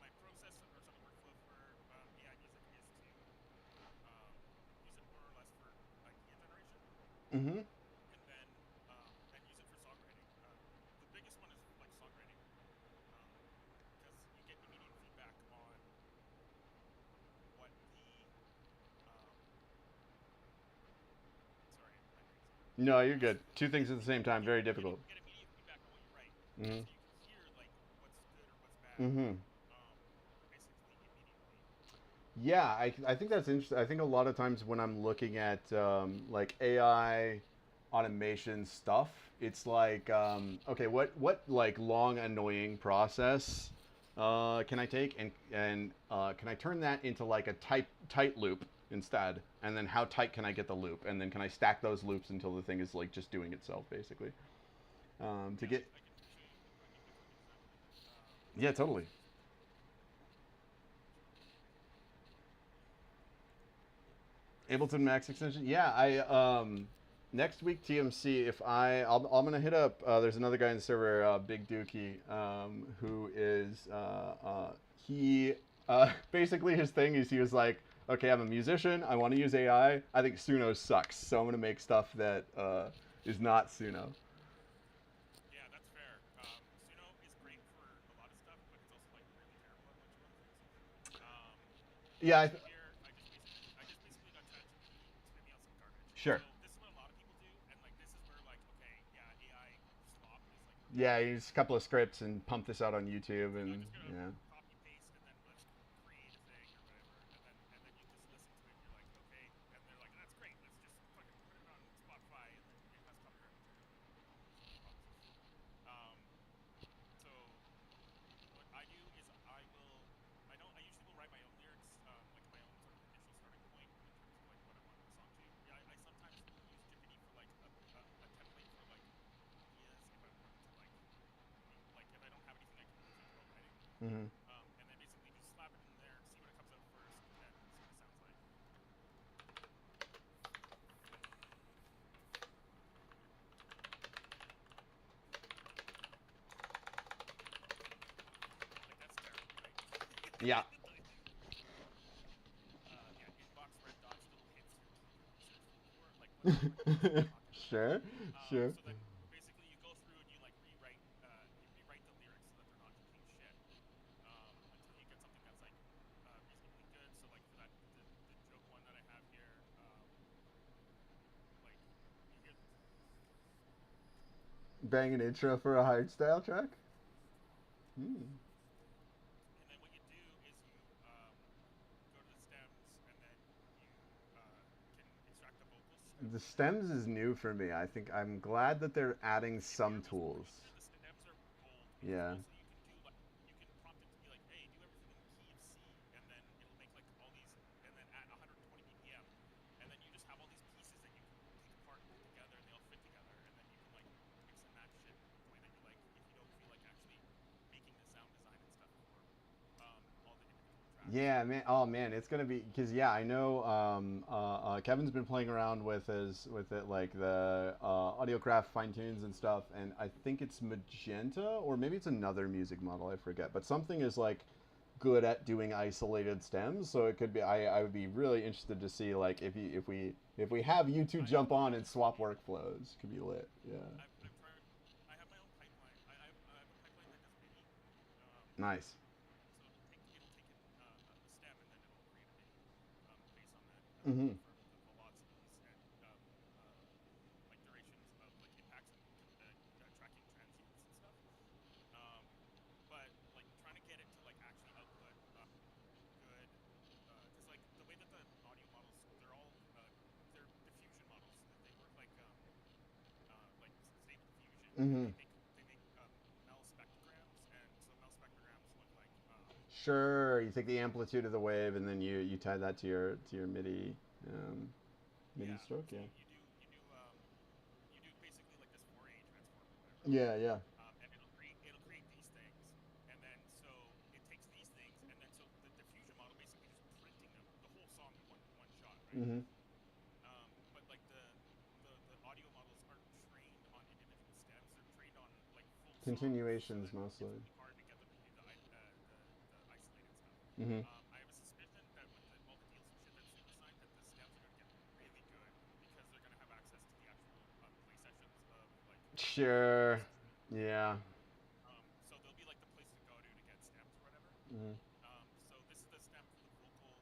S4: my process or sort of workflow for AI music is to use it more or less for idea generation.
S1: Mm-hmm.
S4: And then and use it for songwriting. The biggest one is like songwriting, because you get immediate feedback on what the sorry,
S1: No, you're good. Two things at the same time, very difficult.
S4: Get immediate feedback on what you write,
S1: Mhm.
S4: so you can hear like what's good or what's bad.
S1: Mhm.
S4: Basically immediately.
S1: Yeah, I think that's interesting. I think a lot of times when I'm looking at like AI automation stuff, it's like okay, what like long annoying process can I take and can I turn that into like a tight loop instead, and then how tight can I get the loop, and then can I stack those loops until the thing is like just doing itself basically to get
S4: I can show you a quick example.
S1: yeah totally. Ableton Max extension. Yeah, I next week TMC. If I'm gonna hit up. There's another guy in the server, Big Dookie, who is he basically his thing is he was like, okay, I'm a musician. I want to use AI. I think Suno sucks, so I'm gonna make stuff that is not Suno.
S4: Yeah, that's fair. Suno is great for a lot of stuff, but it's also like really terrible at a bunch of other things.
S1: Yeah.
S4: Here, I just basically got ChatGPT to spit me out some garbage.
S1: Sure.
S4: So this is what a lot of people do, and like this is where like okay, yeah, AI slop is like
S1: Yeah, use a couple of scripts and pump this out on YouTube,
S4: I'm
S1: and
S4: just gonna
S1: yeah.
S4: copy paste and then let's create a thing or whatever, and then you just listen to it and you're like okay, and they're like that's great, let's just fucking put it on Spotify and then it has copyright material and all these problems. So what I do is I usually will write my own lyrics, like my own sort of initial starting point in terms of like what I want the song to. Yeah, I sometimes will use Jiffy for like a template for like ideas if I want to like if I don't have anything I can really think about writing.
S1: Mm-hmm.
S4: And then basically just slap it in there, see what it comes out first, and see what it sounds like. Like that's terrible, right?
S1: Yeah.
S4: Yeah, inbox red dots, little hits your keyboard research for like what the fuck is this talking about?
S1: Sure. Sure.
S4: So then basically you go through and you like rewrite the lyrics so that they're not complete shit until you get something that's like reasonably good. So like for that the joke one that I have here, like you hear
S1: Bang an intro for a hardstyle track. Hmm.
S4: and then what you do is you go to the stems and then you can extract the vocals.
S1: The stems is new for me. I think I'm glad that they're adding some tools.
S4: The stems are gold.
S1: Yeah.
S4: Also you can do like you can prompt it to be like, hey, do everything in the key of C, and then it'll make like all these, and then at 120 BPM, and then you just have all these pieces that you can take apart and put together, and they all fit together, and then you can like mix and match shit the way that you like if you don't feel like actually making the sound design and stuff for all the individual tracks.
S1: Yeah, man. Oh man, it's gonna be because yeah, I know Kevin's been playing around with it like the AudioCraft fine tunes and stuff, and I think it's Magenta or maybe it's another music model. I forget, but something is like good at doing isolated stems, so it could be. I would be really interested to see like if we have you two jump on and swap workflows, could be lit. Yeah.
S4: I'm trying. I have my own pipeline. I have a pipeline that does MIDI.
S1: Nice.
S4: So it'll take a stem and then it'll create a MIDI based on that
S1: Mm-hmm.
S4: for the velocities and like durations of like impacts and tracking transients and stuff. But like trying to get it to like actually output good, because like the way that the audio models they're all they're diffusion models. They work like stable diffusion.
S1: Mm-hmm.
S4: They make Mel spectrograms, and so Mel spectrograms look like
S1: Sure, you take the amplitude of the wave and then you tie that to your MIDI MIDI stroke,
S4: so
S1: yeah.
S4: you do basically like this Fourier transform or whatever.
S1: Yeah, yeah.
S4: And it'll create these things, and then so it takes these things, and then so the diffusion model basically just printing them the whole song in one shot, right?
S1: Mm-hmm.
S4: But like the audio models aren't trained on individual stems; they're trained on like full
S1: Continuations
S4: songs, so
S1: mostly.
S4: it's really hard to get them to do the isolated stuff.
S1: Mm-hmm.
S4: I have a suspicion that with all the deals and shit that Suno signed, that the stems are going to get really good because they're going to have access to the actual play sessions of like.
S1: Sure. Yeah.
S4: So they'll be like the place to go to get stems or whatever.
S1: Mm-hmm.
S4: So this is the stem for the vocal.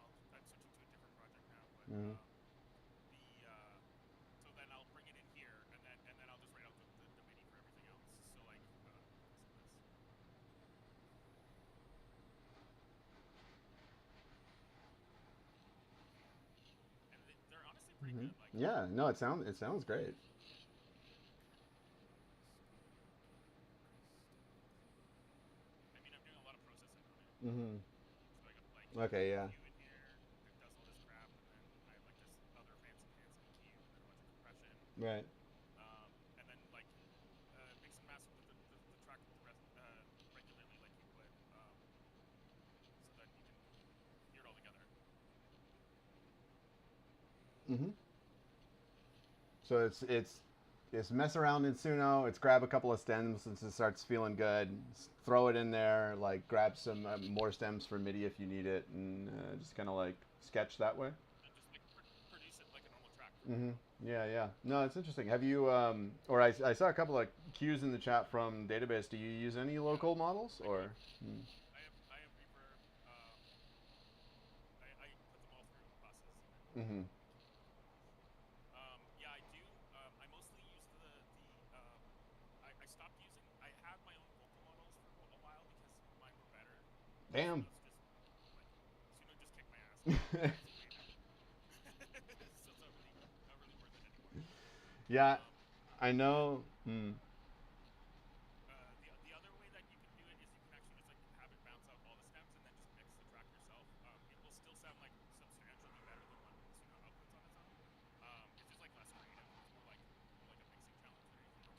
S4: I'm switching to a different project now, but
S1: Mm-hmm.
S4: so then I'll
S1: Mhm.
S4: good. Like,
S1: Yeah, no, it sounds great.
S4: I mean, I'm doing a lot of processing on it.
S1: Hmm.
S4: So I got like
S1: Okay, yeah.
S4: EQ in here that does all this crap, and then I have like this other fancy pants EQ, and then a bunch of compression,
S1: Right.
S4: and then like mix and master the track regularly, like you would, so that you can hear it all together.
S1: Hmm. So it's mess around in Suno. It's grab a couple of stems since it starts feeling good. Throw it in there. Like grab some more stems for MIDI if you need it, and just kind of like sketch that way.
S4: And just like produce it like a normal track.
S1: Hmm. Yeah, yeah. No, it's interesting. Have you or I saw a couple of cues in the chat from database. Do you use any local models or? Hmm.
S4: I have reverb. I put them all through processing.
S1: Mm-hmm.
S4: Yeah, I do. I mostly use I stopped using. I had my own vocal models for a while because mine were better.
S1: Damn.
S4: Suno just kicked my ass. It's way better. So it's not really worth it anymore.
S1: Yeah, I know. Hmm.
S4: The other way that you can do it is you can actually just like have it bounce out all the stems and then just mix the track yourself. It will still sound like substantially better than what Suno outputs on its own. It's just like less creative. It's more like a mixing challenge than anything else.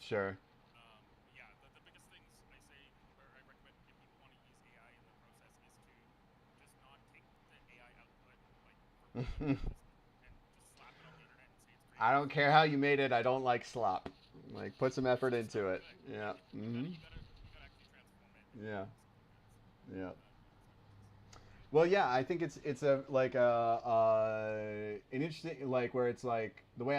S1: Sure.
S4: But yeah, the biggest things I say, or I recommend if people want to use AI in the process, is to just not take the AI output like verbatim and just slap it on the internet and say it's great.
S1: I don't care how you made it. I don't like slop. Like put some effort into it.
S4: Good.
S1: Yeah. Mm-hmm.
S4: You gotta actually transform it.
S1: Yeah.
S4: Into
S1: Yeah.
S4: something good.
S1: Well, yeah, I think it's a like an interesting like where it's like the way